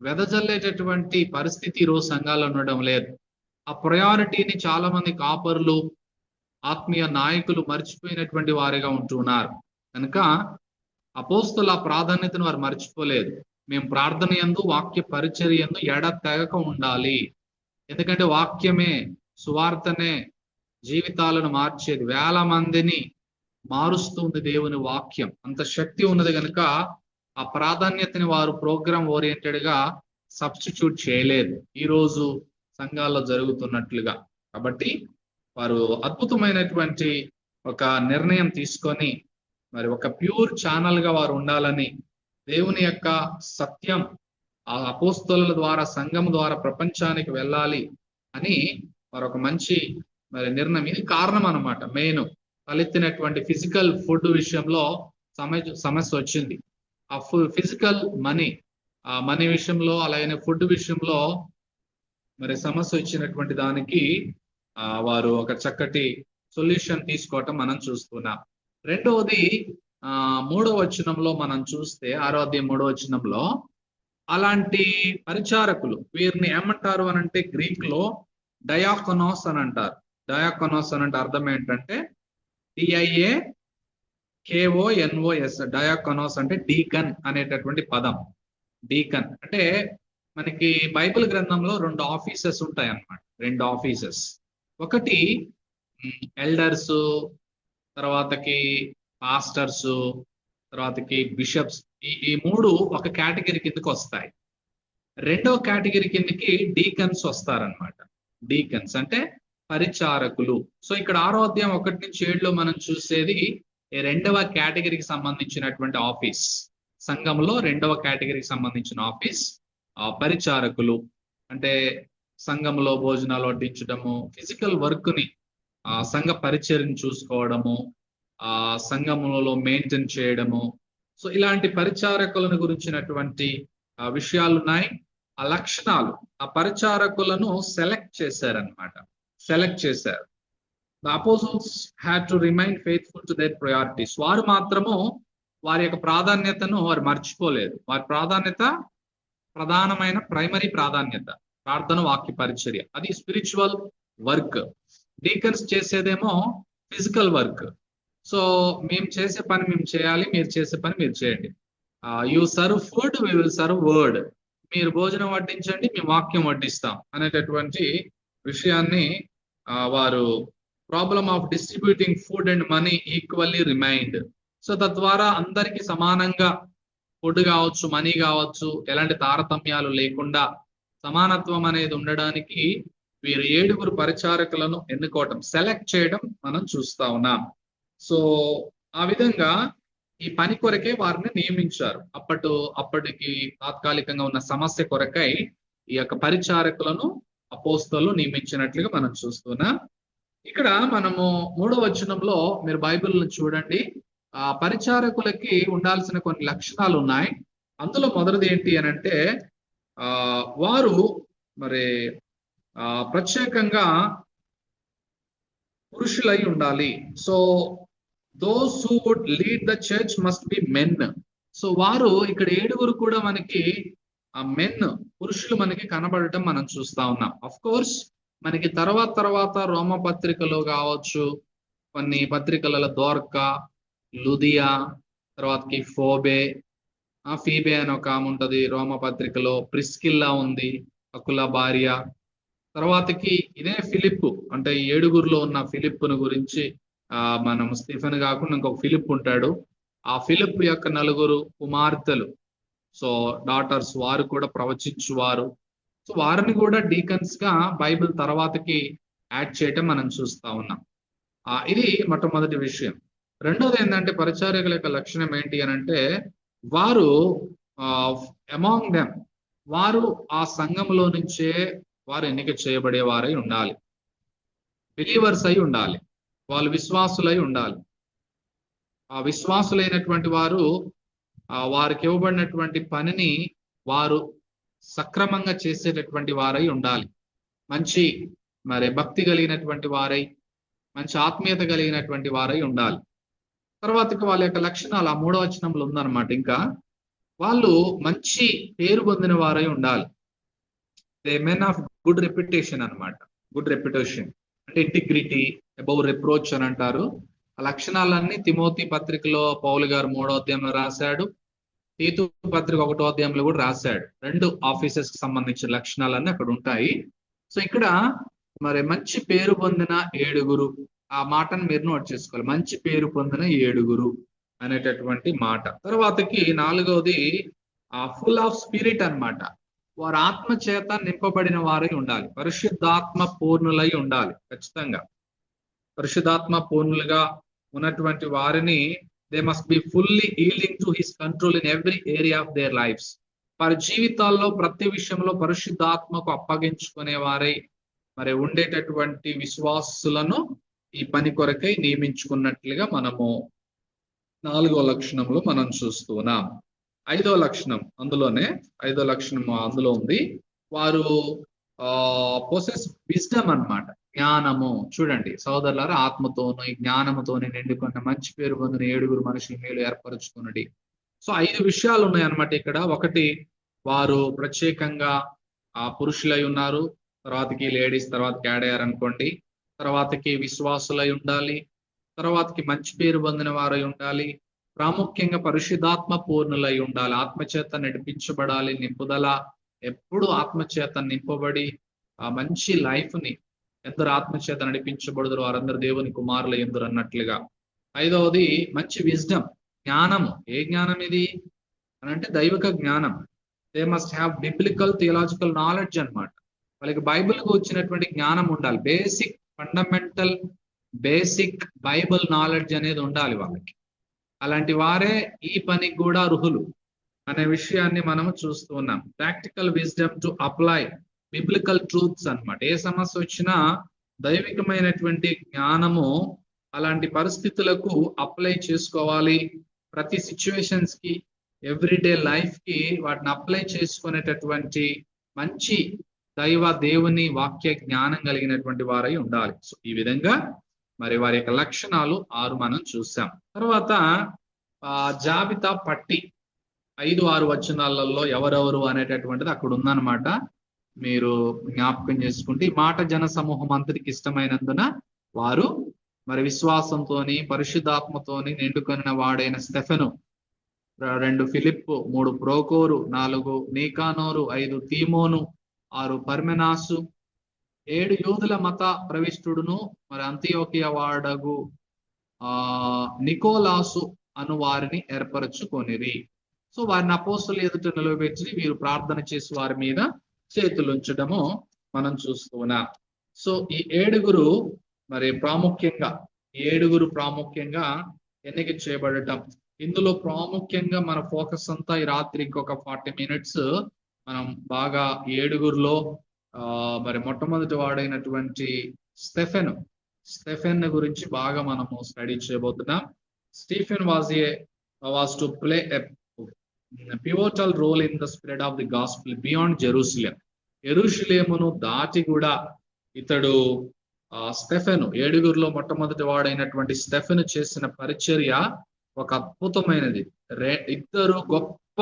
వెదజల్లేటటువంటి పరిస్థితి ఈరోజు సంఘాల్లో ఉండడం లేదు. ఆ ప్రయారిటీని చాలా మంది కాపర్లు, ఆత్మీయ నాయకులు మర్చిపోయినటువంటి వారిగా ఉంటున్నారు. కనుక అపోస్తలుల ప్రాధాన్యతను వారు మర్చిపోలేదు. మేము ప్రార్థన యందు, వాక్య పరిచర్య యందు ఎడతెగక ఉండాలి. ఎందుకంటే వాక్యమే, సువార్తనే జీవితాలను మార్చేది. వేల మందిని మారుస్తుంది దేవుని వాక్యం. అంత శక్తి ఉన్నది కనుక ఆ ప్రాధాన్యతని వారు ప్రోగ్రామ్ ఓరియంటెడ్ గా సబ్స్టిట్యూట్ చేయలేదు ఈ రోజు సంఘాల్లో జరుగుతున్నట్లుగా. కాబట్టి వారు అద్భుతమైనటువంటి ఒక నిర్ణయం తీసుకొని మరి ఒక ప్యూర్ ఛానల్ గా వారు ఉండాలని, దేవుని యొక్క సత్యం ఆ అపోస్తలుల ద్వారా, సంఘం ద్వారా ప్రపంచానికి వెళ్ళాలి అని వారు ఒక మంచి మరి నిర్ణయం. ఇది కారణం అన్నమాట. మెయిన్ తలెత్తినటువంటి ఫిజికల్ ఫుడ్ విషయంలో సమస్య వచ్చింది. ఆ ఫిజికల్ మనీ, ఆ మనీ విషయంలో, అలాగే ఫుడ్ విషయంలో మరి సమస్య వచ్చినటువంటి దానికి వారు ఒక చక్కటి సొల్యూషన్ తీసుకోవటం మనం చూస్తున్నాం. రెండవది 3వ వచనంలో మనం చూస్తే, 6వ అధ్యాయం 3వ వచనంలో అలాంటి పరిచారకులు, వీరిని ఏమంటారు అని అంటే గ్రీక్ లో డయాకొనోస్ అని అంటారు. డయాకొనోస్ అని అంటే అర్థం ఏంటంటే DIAKONOS. డయాకొనోస్ అంటే డీకన్ అనేటటువంటి పదం. డీకన్ అంటే మనకి బైబిల్ గ్రంథంలో 2 ఆఫీసెస్ ఉంటాయి అన్నమాట. 2 ఆఫీసెస్. ఒకటి ఎల్డర్స్, తర్వాతకి పాస్టర్స్, తర్వాతకి బిషప్స్. ఈ 3 ఒక కేటగిరీ కిందకి వస్తాయి. రెండవ కేటగిరీ కిందకి డీకన్స్ వస్తారనమాట. డీకన్స్ అంటే పరిచారకులు. సో ఇక్కడ 6వ అధ్యాయం 1 నుంచి 7లో మనం చూసేది రెండవ కేటగిరీకి సంబంధించినటువంటి ఆఫీస్. సంఘంలో రెండవ కేటగిరీకి సంబంధించిన ఆఫీస్ పరిచారకులు. అంటే సంఘంలో భోజనాలు వడ్డించడము, ఫిజికల్ వర్క్ ని, సంఘ పరిచర్ని చూసుకోవడము, సంఘములలో మెయింటైన్ చేయడము. సో ఇలాంటి పరిచారకులను గురించినటువంటి విషయాలు ఉన్నాయి. ఆ లక్షణాలు, ఆ పరిచారకులను సెలెక్ట్ చేశారనమాట. సెలెక్ట్ చేశారు. The apostles had to remain faithful to their priorities. వారు మాత్రము వారి యొక్క ప్రాధాన్యతను వారు మర్చిపోలేదు. వారి ప్రాధాన్యత ప్రధానమైన ప్రైమరీ ప్రాధాన్యత ప్రార్థన, వాక్య పరిచర్య. అది స్పిరిచువల్ వర్క్. డీకన్స్ చేసేదేమో ఫిజికల్ వర్క్. సో మేము చేసే పని మేము చేయాలి, మీరు చేసే పని మీరు చేయండి. You serve food, we will serve word. మీరు భోజనం వడ్డించండి, మేము వాక్యం వడ్డిస్తాం అనేటటువంటి విషయాన్ని వారు problem of distributing food and money equally remind. So తద్వారా అందరికీ సమానంగా ఫుడ్ కావచ్చు, మనీ కావచ్చు, ఎలాంటి తారతమ్యాలు లేకుండా సమానత్వం అనేది ఉండడానికి వీరు 7 పరిచారకులను ఎన్నుకోవటం, సెలెక్ట్ చేయడం మనం చూస్తా ఉన్నాం. సో ఆ విధంగా ఈ పని కొరకే వారిని నియమించారు. అప్పటికి తాత్కాలికంగా ఉన్న సమస్య కొరకై ఈ యొక్క పరిచారకులను అపోస్తలులు నియమించినట్లుగా మనం చూస్తున్నాం. ఇక్కడ మనము 3వ వచనంలో మీరు బైబిల్ను చూడండి. ఆ పరిచారకులకి ఉండాల్సిన కొన్ని లక్షణాలు ఉన్నాయి. అందులో మొదటిది ఏంటి అని అంటే వారు మరి ప్రత్యేకంగా పురుషులై ఉండాలి. So those who would lead the church must be men. So వారు ఇక్కడ 7 కూడా మనకి ఆ మెన్ పురుషులు మనకి కనబడటం మనం చూస్తా ఉన్నాం. అఫ్ కోర్స్ మనకి తర్వాత రోమ పత్రికలో కావచ్చు, కొన్ని పత్రికలలో దోర్కా, లుదియా, తర్వాతకి ఫోబే, ఫీబే అని ఒక ఆమె ఉంటది రోమ పత్రికలో, ప్రిస్కిల్లా ఉంది, అకుల భార్య. తర్వాతకి ఇదే ఫిలిప్, అంటే 7 ఉన్న ఫిలిప్ను గురించి మనం స్టీఫెన్ కాకుండా ఇంకొక ఫిలిప్ ఉంటాడు. ఆ ఫిలిప్ యొక్క 4 కుమార్తెలు, సో డాటర్స్, వారు కూడా ప్రవచించువారు. సో వారిని కూడా డీకన్స్ గా బైబిల్ తర్వాతకి యాడ్ చేయటం మనం చూస్తా ఉన్నాం. ఇది మొట్టమొదటి విషయం. రెండోది ఏంటంటే పరిచారకుల యొక్క లక్షణం ఏంటి అని అంటే, వారు అమాంగ్ దెమ్, వారు ఆ సంఘంలో నుంచే వారు ఎన్నిక చేయబడే వారై ఉండాలి, బిలీవర్స్ అయి ఉండాలి, వాళ్ళు విశ్వాసులై ఉండాలి. ఆ విశ్వాసులైనటువంటి వారు వారికి ఇవ్వబడినటువంటి పనిని వారు సక్రమంగా చేసేటటువంటి వారై ఉండాలి, మంచి భక్తి కలిగినటువంటి వారై, మంచి ఆత్మీయత కలిగినటువంటి వారై ఉండాలి. తర్వాతకి వాళ్ళ యొక్క లక్షణాలు ఆ 3వ వచనంలో ఉందన్నమాట. ఇంకా వాళ్ళు మంచి పేరు పొందిన వారై ఉండాలి. They men of good reputation అన్నమాట. గుడ్ రెప్యుటేషన్ అంటే ఇంటిగ్రిటీ, అబౌవ్ రిప్రోచ్ అని అంటారు. ఆ లక్షణాలన్నీ తిమోతి పత్రికలో పౌలు గారు 3వ అధ్యాయంలో రాశాడు, తీతు పత్రిక 1వ అధ్యాయంలో కూడా రాశాడు. 2 ఆఫీసెస్ కి సంబంధించిన లక్షణాలన్నీ అక్కడ ఉంటాయి. సో ఇక్కడ మంచి పేరు పొందిన 7, ఆ మాటను మీరు నోట్ చేసుకోవాలి, మంచి పేరు పొందిన 7 అనేటటువంటి మాట. తర్వాతకి 4వది ఫుల్ ఆఫ్ స్పిరిట్ అన్నమాట. వారు ఆత్మ చేత నింపబడిన వారై ఉండాలి, పరిశుద్ధాత్మ పూర్ణులై ఉండాలి. ఖచ్చితంగా పరిశుద్ధాత్మ పూర్ణులుగా ఉన్నటువంటి వారిని, they must be fully yielding to his control in every area of their lifes. వారి జీవితాల్లో ప్రతి విషయంలో పరిశుద్ధాత్మకు అప్పగించుకునే వారై ఉండేటటువంటి విశ్వాసులను ఈ పని కొరకై నియమించుకున్నట్లుగా మనము 4వ లక్షణంలో మనం చూస్తున్నాం. 5వ లక్షణం అందులోనే, 5వ లక్షణం అందులో ఉంది, వారు పొసెస్ విజ్డమ్ అన్నమాట, జ్ఞానము. చూడండి సోదరులారా, ఆత్మతోను ఈ జ్ఞానముతోని నిండుకున్న మంచి పేరు పొందిన 7 మనుషులు మేలు ఏర్పరచుకున్నది. సో 5 విషయాలు ఉన్నాయన్నమాట ఇక్కడ. ఒకటి, వారు ప్రత్యేకంగా పురుషులై ఉన్నారు, తర్వాతకి లేడీస్ తర్వాతకి యాడ్ అయ్యారు అనుకోండి, తర్వాతకి విశ్వాసులై ఉండాలి, తర్వాతకి మంచి పేరు పొందిన వారై ఉండాలి, ప్రాముఖ్యంగా పరిశుద్ధాత్మ పూర్ణులై ఉండాలి, ఆత్మచేత నడిపించబడాలి, నింపుదల ఎప్పుడు ఆత్మచేత నింపబడి ఆ మంచి లైఫ్ ని, ఎందరు ఆత్మచేత నడిపించబడుదురు వారందరూ దేవుని కుమారులు ఎందురు అన్నట్లుగా. 5వది మంచి విజ్డమ్, జ్ఞానము. ఏ జ్ఞానం ఇది అని అంటే దైవిక జ్ఞానం. They must have biblical theological knowledge అన్నమాట. వాళ్ళకి బైబిల్కు వచ్చినటువంటి జ్ఞానం ఉండాలి, basic fundamental basic Bible knowledge అనేది ఉండాలి వాళ్ళకి. అలాంటి వారే ఈ పనికి కూడా అర్హులు అనే విషయాన్ని మనము చూస్తూ ఉన్నాం. Practical wisdom to apply biblical truths అన్నమాట. ఏ సమస్య వచ్చినా దైవికమైనటువంటి జ్ఞానము అలాంటి పరిస్థితులకు అప్లై చేసుకోవాలి. ప్రతి సిచ్యువేషన్స్ కి, ఎవ్రీడే లైఫ్ కి వాటిని అప్లై చేసుకునేటటువంటి మంచి దేవుని వాక్య జ్ఞానం కలిగినటువంటి వారై ఉండాలి. సో ఈ విధంగా వారి యొక్క లక్షణాలు 6 మనం చూసాం. తర్వాత జాబితా పట్టి 5-6 వచనాలలో ఎవరెవరు అనేటటువంటిది అక్కడ ఉందన్నమాట. మీరు జ్ఞాపకం చేసుకుంటే, ఈ మాట జన సమూహం అంతటికి ఇష్టమైనందున వారు విశ్వాసంతోని పరిశుద్ధాత్మతోని నిండుకొనిన వాడైన స్టెఫెను, 2 ఫిలిప్, 3 ప్రోకోరు, 4 నీకానోరు, 5 తీమోను, 6 పర్మెనాసు, 7 యూదుల మత ప్రవిష్టుడును అంతియోకియ వాడగు నికోలాసు అను వారిని ఏర్పరచుకొనిరి. సో వారిని అపోస్తుల ఎదుట నిలబెట్టి వీరు ప్రార్థన చేసి వారి మీద చేతులు ఉంచడము మనం చూస్తున్నాం. సో ఈ 7 ప్రాముఖ్యంగా ఎన్నిక చేయబడటం. ఇందులో ప్రాముఖ్యంగా మన ఫోకస్ అంతా ఈ రాత్రి ఇంకొక 40 minutes మనం బాగా 7లో మొట్టమొదటి వాడైనటువంటి స్టెఫెన్ గురించి బాగా మనము స్టడీ చేయబోతున్నాం. Stephen was to play a pivotal role in the spread of the gospel beyond Jerusalem. యెరూషలేమును దాటి కూడా ఇతడు స్టెఫెను, 7లో మొట్టమొదటి వాడైనటువంటి స్టెఫెను చేసిన పరిచర్య ఒక అద్భుతమైనది. 2 గొప్ప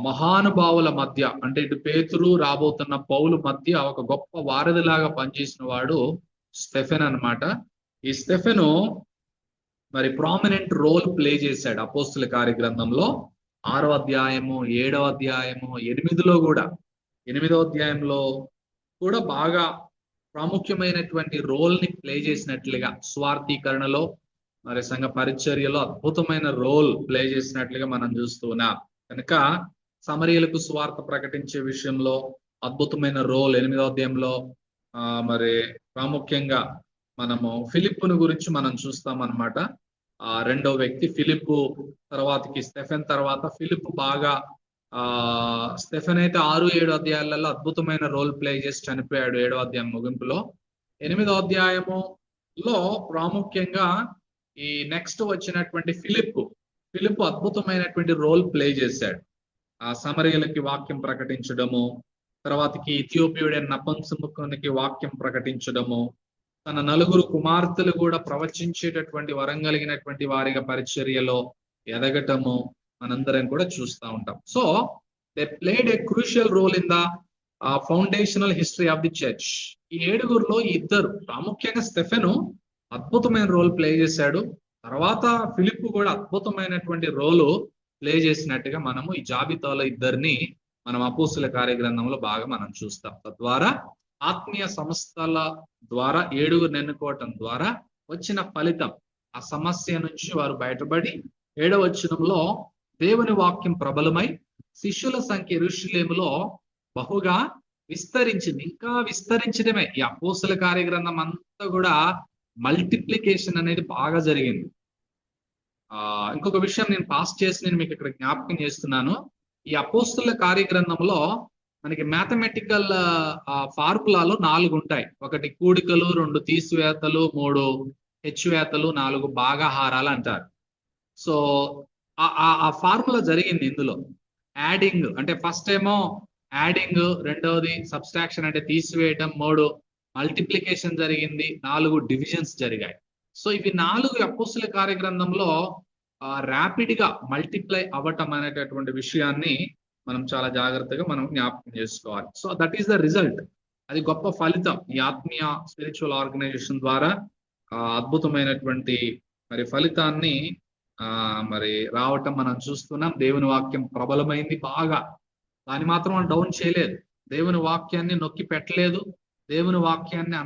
మహానుభావుల మధ్య, అంటే ఇటు పేతురు రాబోతున్న పౌలు మధ్య ఒక గొప్ప వారధిలాగా పనిచేసిన వాడు స్టెఫెన్ అన్నమాట. ఈ స్టెఫెను మరి ప్రామినెంట్ రోల్ ప్లే చేశాడు అపోస్తుల కార్యగ్రంథంలో 6వ అధ్యాయము, 7వ అధ్యాయము, 8లో కూడా, 8వ అధ్యాయంలో కూడా బాగా ప్రాముఖ్యమైనటువంటి రోల్ ని ప్లే చేసినట్లుగా, స్వార్థీకరణలో మరి సంఘ పరిచర్యలో అద్భుతమైన రోల్ ప్లే చేసినట్లుగా మనం చూస్తున్నాం. కనుక సమరీయులకు స్వార్థ ప్రకటించే విషయంలో అద్భుతమైన రోల్ 8వ అధ్యాయంలో మరి ప్రాముఖ్యంగా మనము ఫిలిప్పును గురించి మనం చూస్తాం అన్నమాట. రెండో వ్యక్తి ఫిలిప్పు తర్వాతకి స్టెఫెన్ తర్వాత ఫిలిప్పు బాగా స్టెఫెన్ అయితే 6-7 అధ్యాయాలలో అద్భుతమైన రోల్ ప్లే చేసి చనిపోయాడు 7వ అధ్యాయం ముగింపులో. 8వ అధ్యాయములో ప్రాముఖ్యంగా ఈ నెక్స్ట్ వచ్చినటువంటి ఫిలిప్పు అద్భుతమైనటువంటి రోల్ ప్లే చేశాడు. ఆ సమరీయులకి వాక్యం ప్రకటించడము, తర్వాతకి ఇథియోపియుడైన నపుంసకునికి వాక్యం ప్రకటించడము, తన 4 కుమార్తెలు కూడా ప్రవచించేటటువంటి వరం కలిగినటువంటి వారిగా పరిచర్యలో ఎదగటము మనందరం కూడా చూస్తూ ఉంటాం. So they played a crucial role in the foundational history of the church. ఈ 7గురిలో ఇద్దరు, ప్రాముఖ్యంగా స్టెఫెను అద్భుతమైన రోల్ ప్లే చేశాడు. తర్వాత ఫిలిప్పు కూడా అద్భుతమైనటువంటి రోలు ప్లే చేసినట్టుగా మనము ఈ జాబితాలో ఇద్దరిని మనం అపోస్తుల కార్యగ్రంథంలో బాగా మనం చూస్తాం. తద్వారా ఆత్మీయ సంస్థల ద్వారా 7గురిని ఎన్నుకోవటం ద్వారా వచ్చిన ఫలితం, ఆ సమస్య నుంచి వారు బయటపడి 7వ వచనంలో దేవుని వాక్యం ప్రబలమై శిష్యుల సంఖ్య యెరూషలేములో బహుగా విస్తరించింది. ఇంకా విస్తరించడమే. ఈ అపోస్తుల కార్యగ్రంథం అంతా కూడా మల్టిప్లికేషన్ అనేది బాగా జరిగింది. ఇంకొక విషయం నేను పాస్ చేసి నేను మీకు ఇక్కడ జ్ఞాపకం చేస్తున్నాను. ఈ అపోస్తుల కార్యగ్రంథంలో మనకి మ్యాథమెటికల్ ఫార్ములాలు 4 ఉంటాయి. 1 కూడికలు, 2 తీసివేతలు, 3 హెచ్చువేతలు, 4 భాగాహారాలు అంటారు. సో ఆ ఫార్ములా జరిగింది ఇందులో. యాడింగ్ అంటే ఫస్ట్ ఏమో యాడింగ్, రెండవది సబ్స్ట్రాక్షన్ అంటే తీసివేయటం, 3 మల్టిప్లికేషన్ జరిగింది, 4 డివిజన్స్ జరిగాయి. సో ఇవి 4 అపోస్తుల కార్యగ్రంథంలో ర్యాపిడ్ గా మల్టిప్లై అవ్వటం అనేటటువంటి విషయాన్ని మనం చాలా జాగ్రత్తగా మనం జ్ఞాపకం చేసుకోవాలి. So that is the result. అది గొప్ప ఫలితం. ఈ ఆత్మీయ స్పిరిచువల్ ఆర్గనైజేషన్ ద్వారా అద్భుతమైనటువంటి మరి ఫలితాన్ని మరి రావటం మనం చూస్తున్నాం. దేవుని వాక్యం ప్రబలమైంది బాగా. దాన్ని మాత్రం మనం డౌన్ చేయలేదు. దేవుని వాక్యాన్ని నొక్కి పెట్టలేదు. దేవుని వాక్యాన్ని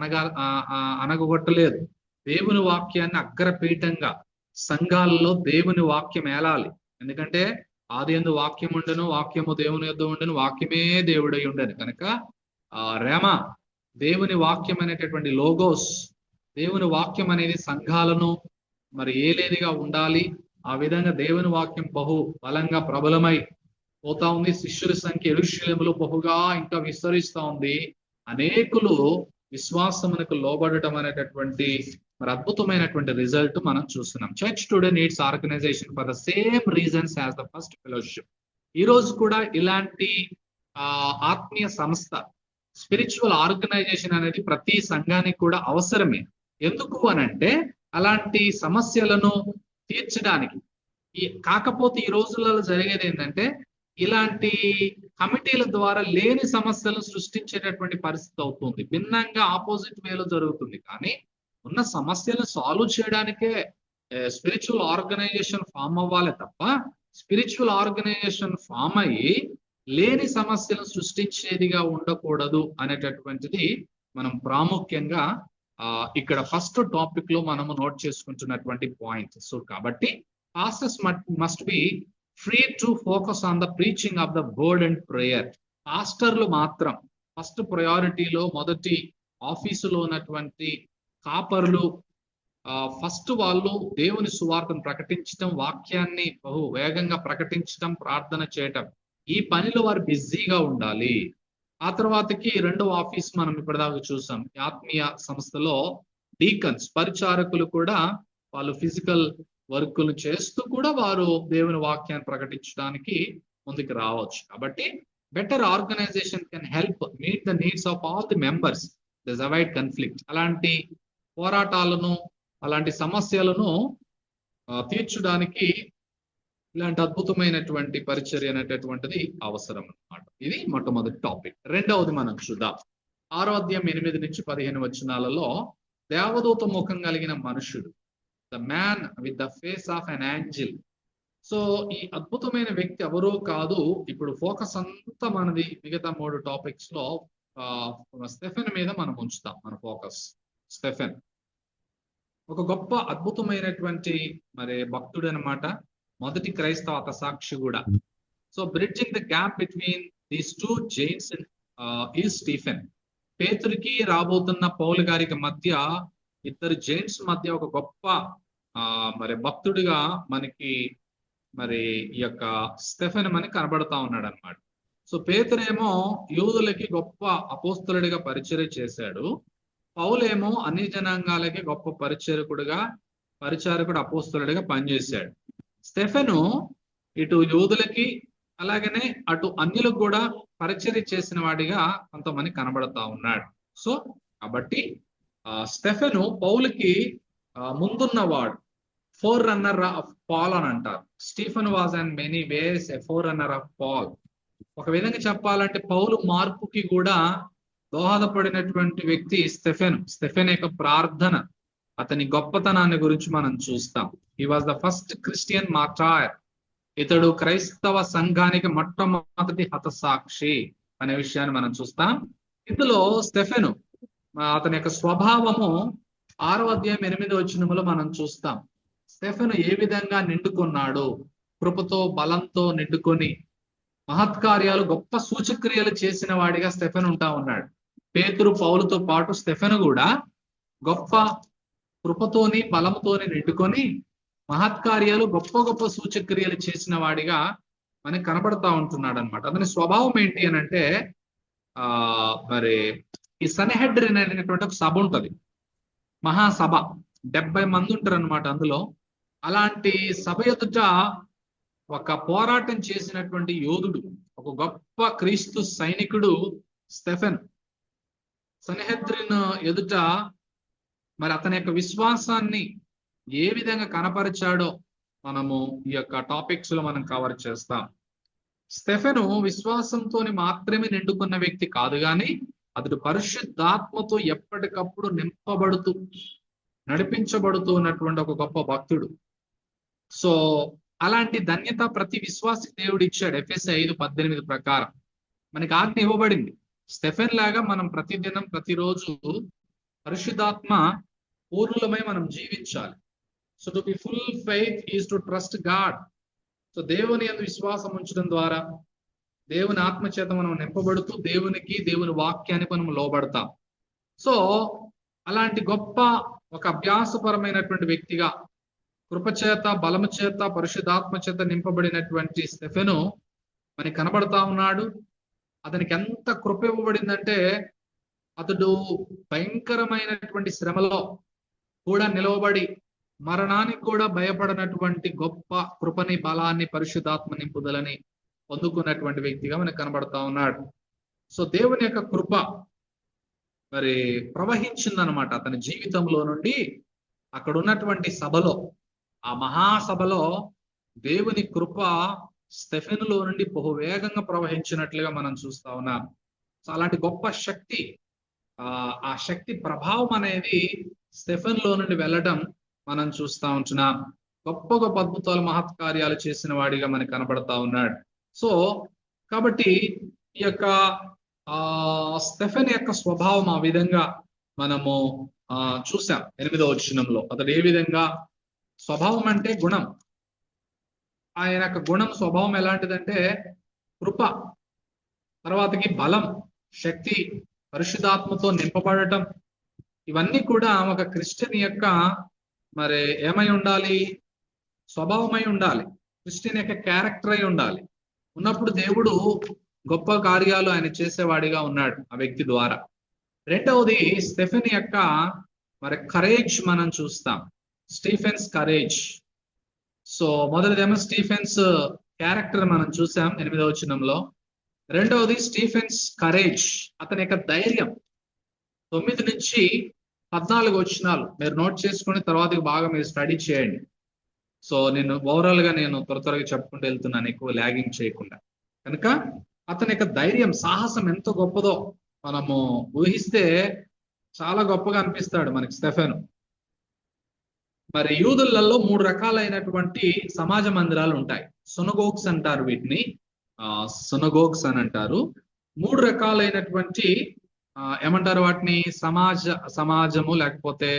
అనగొట్టలేదు. దేవుని వాక్యాన్ని అగ్రపీఠంగా సంఘాలలో దేవుని వాక్యం ఏలాలి. ఎందుకంటే ఆదియందు వాక్యం ఉండెను, వాక్యము దేవుని యొద్ద ఉండెను, వాక్యమే దేవుడై ఉండెను. కనుక రేమ దేవుని వాక్యం అనేటటువంటి లోగోస్, దేవుని వాక్యం అనేది సంఘాలను మరి ఏలేదిగా ఉండాలి. ఆ విధంగా దేవుని వాక్యం బహు బలంగా ప్రబలమై పోతా ఉంది. శిష్యుల సంఖ్య యెరూషలేములో బహుగా ఇంకా విస్తరిస్తా ఉంది. అనేకులు విశ్వాసమునకు లోబడటం అనేటటువంటి మరి అద్భుతమైనటువంటి రిజల్ట్ మనం చూస్తున్నాం. Church today needs organization for the same reasons as the first fellowship. ఈ రోజు కూడా ఇలాంటి ఆత్మీయ సంస్థ, స్పిరిచువల్ ఆర్గనైజేషన్ అనేది ప్రతి సంఘానికి కూడా అవసరమే. ఎందుకు అనంటే అలాంటి సమస్యలను తీర్చడానికి. కాకపోతే ఈ రోజులలో జరిగేది ఏంటంటే ఇలాంటి కమిటీల ద్వారా లేని సమస్యలను సృష్టించేటటువంటి పరిస్థితి అవుతుంది. భిన్నంగా ఆపోజిట్ వేలో జరుగుతుంది. కానీ ఉన్న సమస్యలను సాల్వ్ చేయడానికే స్పిరిచువల్ ఆర్గనైజేషన్ ఫామ్ అవ్వాలి తప్ప స్పిరిచువల్ ఆర్గనైజేషన్ ఫామ్ అయ్యి లేని సమస్యలను సృష్టించేదిగా ఉండకూడదు అనేటటువంటిది మనం ప్రాముఖ్యంగా ఇక్కడ ఫస్ట్ టాపిక్ లో మనము నోట్ చేసుకుంటున్నటువంటి పాయింట్. సో కాబట్టి pastors must be free to focus on the preaching of the word and prayer. పాస్టర్లు మాత్రం ఫస్ట్ ప్రయారిటీలో, మొదటి ఆఫీసులో ఉన్నటువంటి కాపర్లు ఫస్ట్ వాళ్ళు దేవుని సువార్తను ప్రకటించడం, వాక్యాన్ని బహు వేగంగా ప్రకటించడం, ప్రార్థన చేయటం, ఈ పనిలో వారు బిజీగా ఉండాలి. ఆ తర్వాతకి రెండవ ఆఫీస్ మనం ఇప్పటిదాకా చూసాం. ఆత్మీయ సంస్థలో డీకన్స్, పరిచారకులు కూడా వాళ్ళు ఫిజికల్ వర్కులు చేస్తూ కూడా వారు దేవుని వాక్యాన్ని ప్రకటించడానికి ముందుకు రావచ్చు. కాబట్టి better organization can help meet the needs of all the members, this avoid conflict. అలాంటి పోరాటాలను, అలాంటి సమస్యలను తీర్చడానికి ఇలాంటి అద్భుతమైనటువంటి పరిచర్య అనేటటువంటిది అవసరం అన్నమాట. ఇది మొట్టమొదటి టాపిక్. రెండవది మనం చూద్దాం. 6వ అధ్యాయం 8 నుంచి 15 వచనాలలో దేవదూత ముఖం కలిగిన మనుషుడు, the man with the face of an angel. So ఈ అద్భుతమైన వ్యక్తి ఎవరో కాదు. ఇప్పుడు ఫోకస్ అంతా మనది మిగతా 3 టాపిక్స్ లో స్టెఫెన్ మీద మనం ఉంచుతాం మన ఫోకస్. స్టెఫెన్ ఒక గొప్ప అద్భుతమైనటువంటి మరి భక్తుడు అన్నమాట. మొదటి క్రైస్తవ హతసాక్షి కూడా. So bridging the gap between these 2 Giants ఈ స్టీఫెన్. పేతురికి రాబోతున్న పౌలు గారికి మధ్య, ఇద్దరు జైంట్స్ మధ్య ఒక గొప్ప మరి భక్తుడిగా మనకి మరి ఈ యొక్క స్టెఫెన్ మనకి కనబడతా ఉన్నాడు అనమాట. సో పేతురేమో యూదులకి గొప్ప అపోస్తలుడిగా పరిచర్య చేశాడు. పౌలేమో అన్ని జనాంగాలకి గొప్ప పరిచారకుడు అపోస్తలుడిగా పనిచేశాడు. స్టెఫెను ఇటు యూదులకి అలాగనే అటు అన్యులకు కూడా పరిచర్య చేసిన వాడిగా కొంతమంది కనబడతా ఉన్నాడు. సో కాబట్టి స్టెఫెను పౌలుకి ముందున్నవాడు, ఫోర్ రన్నర్ ఆఫ్ పాల్ అని అంటారు. Stephen was and many ways a forerunner of Paul. ఒక విధంగా చెప్పాలంటే పౌలు మార్పుకి కూడా దోహదపడినటువంటి వ్యక్తి స్టెఫెన్. స్టెఫెన్ యొక్క ప్రార్థన, అతని గొప్పతనాన్ని గురించి మనం చూస్తాం. He was the first Christian martyr. ఇతడు క్రైస్తవ సంఘానికి మొట్టమొదటి హతసాక్షి అనే విషయాన్ని మనం చూస్తాం. ఇందులో స్టెఫెను అతని యొక్క స్వభావము 6వ అధ్యాయం 8వ వచనములో మనం చూస్తాం. స్టెఫెను ఏ విధంగా నిండుకున్నాడు, కృపతో బలంతో నిండుకొని మహత్కార్యాలు గొప్ప సూచక్రియలు చేసిన వాడిగా స్టెఫెన్ ఉంటా ఉన్నాడు. పేతురు పౌలుతో పాటు స్టెఫెను కూడా గొప్ప కృపతోని బలంతోని నిండుకొని మహత్కార్యాలు గొప్ప గొప్ప సూచక్రియలు చేసిన వాడిగా మనకి కనబడతా ఉంటున్నాడు అనమాట. అతని స్వభావం ఏంటి అని అంటే మరి ఈ సన్హెడ్రిన్ అనేటువంటి ఒక సభ ఉంటది, మహాసభ. 70 మంది ఉంటారు అనమాట అందులో. అలాంటి సభ ఎదుట ఒక పోరాటం చేసినటువంటి యోధుడు, ఒక గొప్ప క్రీస్తు సైనికుడు స్టెఫెన్. సన్హెద్రిన్ ఎదుట మరి అతని యొక్క విశ్వాసాన్ని ఏ విధంగా కనపరిచాడో మనము ఈ యొక్క టాపిక్స్ లో మనం కవర్ చేస్తాం. స్టెఫెను విశ్వాసంతో మాత్రమే నిండుకున్న వ్యక్తి కాదు, కానీ అతడు పరిశుద్ధాత్మతో ఎప్పటికప్పుడు నింపబడుతూ నడిపించబడుతూ ఉన్నటువంటి ఒక గొప్ప భక్తుడు. సో అలాంటి ధన్యత ప్రతి విశ్వాసి దేవుడు ఇచ్చాడు. ఎఫెసీ 5:18 ప్రకారం మనకి ఆజ్ఞ ఇవ్వబడింది. స్టెఫెన్ లాగా మనం ప్రతిదినం ప్రతిరోజు పరిశుద్ధాత్మ పూర్ణులమై మనం జీవించాలి. So to be full faith is to trust God. So దేవుని యందు విశ్వాసం ఉంచడం ద్వారా దేవుని ఆత్మ చేత మనం నింపబడుతూ దేవునికి, దేవుని వాక్యానికి మనం లోబడతాం. సో అలాంటి గొప్ప ఒక అభ్యాసపరమైనటువంటి వ్యక్తిగా, కృపచేత బలము చేత పరిశుద్ధాత్మ చేత నింపబడినటువంటి స్టెఫెను మనకి కనబడతా ఉన్నాడు. అతనికి ఎంత కృప ఇవ్వబడిందంటే అతడు భయంకరమైనటువంటి శ్రమలో కూడా నిలవబడి మరణానికి కూడా భయపడినటువంటి గొప్ప కృపని, బలాన్ని, పరిశుద్ధాత్మ నింపుదలని పొందుకున్నటువంటి వ్యక్తిగా మనకు కనబడతా ఉన్నాడు. సో దేవుని యొక్క కృప మరి ప్రవహించిందనమాట అతని జీవితంలో నుండి. అక్కడ ఉన్నటువంటి సభలో, ఆ మహాసభలో దేవుని కృప స్టెఫెనులో నుండి బహువేగంగా ప్రవహించినట్లుగా మనం చూస్తా ఉన్నాం. సో అలాంటి గొప్ప శక్తి, ఆ శక్తి ప్రభావం అనేది స్టెఫెన్లో నుండి వెళ్ళడం మనం చూస్తా ఉంటున్నాం. గొప్ప గొప్ప అద్భుతాలు, మహత్కార్యాలు చేసిన వాడిగా మనకు కనబడతా ఉన్నాడు. సో కాబట్టి ఈ యొక్క స్టెఫెన్ యొక్క స్వభావం ఆ విధంగా మనము చూసాం 8వ వచనంలో. అతడు ఏ విధంగా స్వభావం అంటే గుణం. ఆయన యొక్క గుణం, స్వభావం ఎలాంటిదంటే కృప, తర్వాతకి బలం, శక్తి, పరిశుద్ధాత్మతో నింపబడటం. ఇవన్నీ కూడా ఒక క్రిస్టియన్ యొక్క మరి ఏమై ఉండాలి? స్వభావమై ఉండాలి. క్రిస్టియన్ యొక్క క్యారెక్టర్ అయి ఉండాలి. ఉన్నప్పుడు దేవుడు గొప్ప కార్యాలు ఆయన చేసేవాడిగా ఉన్నాడు ఆ వ్యక్తి ద్వారా. రెండవది స్టెఫెన్ యొక్క మరి కరేజ్ మనం చూస్తాం. Stephen's courage. సో మొదటిదేమో స్టీఫెన్స్ క్యారెక్టర్ మనం చూసాం 8వ వచనంలో. రెండవది స్టీఫెన్స్ కరేజ్, అతని యొక్క ధైర్యం. 9 నుంచి 14 వచనాలు మీరు నోట్ చేసుకుని తర్వాత బాగా మీరు స్టడీ చేయండి. సో నేను ఓవరాల్ గా నేను త్వరగా చెప్పుకుంటూ వెళ్తున్నాను, ఎక్కువ ల్యాగింగ్ చేయకుండా. కనుక అతని యొక్క ధైర్యం, సాహసం ఎంత గొప్పదో మనము ఊహిస్తే చాలా గొప్పగా అనిపిస్తాడు మనకి స్టెఫెను. మరి యూదులలో 3 రకాలైనటువంటి సమాజ మందిరాలు ఉంటాయి. సునగోగ్స్ అంటారు వీటిని, సునగోగ్స్ అని అంటారు. 3 రకాలైనటువంటి ఏమంటారు వాటిని, సమాజము లేకపోతే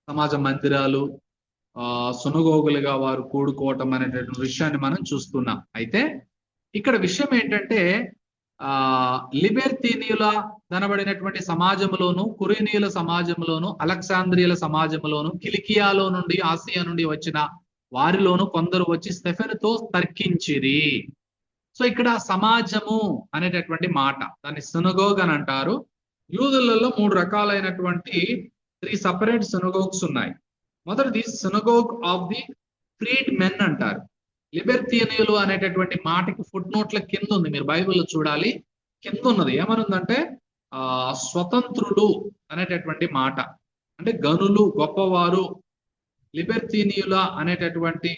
సమాజ మందిరాలు, సునగోగులుగా వారు కూడుకోవటం అనేటటువంటి విషయాన్ని మనం చూస్తున్నాం. అయితే ఇక్కడ విషయం ఏంటంటే లిబెర్తీనియుల కనబడినటువంటి సమాజంలోను, కురేనీయుల సమాజంలోను, అలెగ్జాంద్రియల సమాజంలోను, కిలికియాలో నుండి, ఆసియా నుండి వచ్చిన వారిలోను కొందరు వచ్చి స్టెఫెనుతో తర్కించిరి. సో ఇక్కడ సమాజము అనేటటువంటి మాట, దాన్ని సినగోగ్ అని అంటారు. యూదులలో 3 రకాలైనటువంటి 3 సపరేట్ సినగోగ్స్ ఉన్నాయి. మొదటిది సినగోగ్ ఆఫ్ ది ఫ్రీడ్ మెన్ అంటారు. లిబెర్తీనియులు అనేటటువంటి మాటకి ఫుట్ నోట్ల కింద ఉంది, మీరు బైబిల్లో చూడాలి, కింద ఉన్నది ఏమనుందంటే స్వతంత్రులు అనేటటువంటి మాట, అంటే గనులు, గొప్పవారు. లిబెర్తీనియుల అనేటటువంటి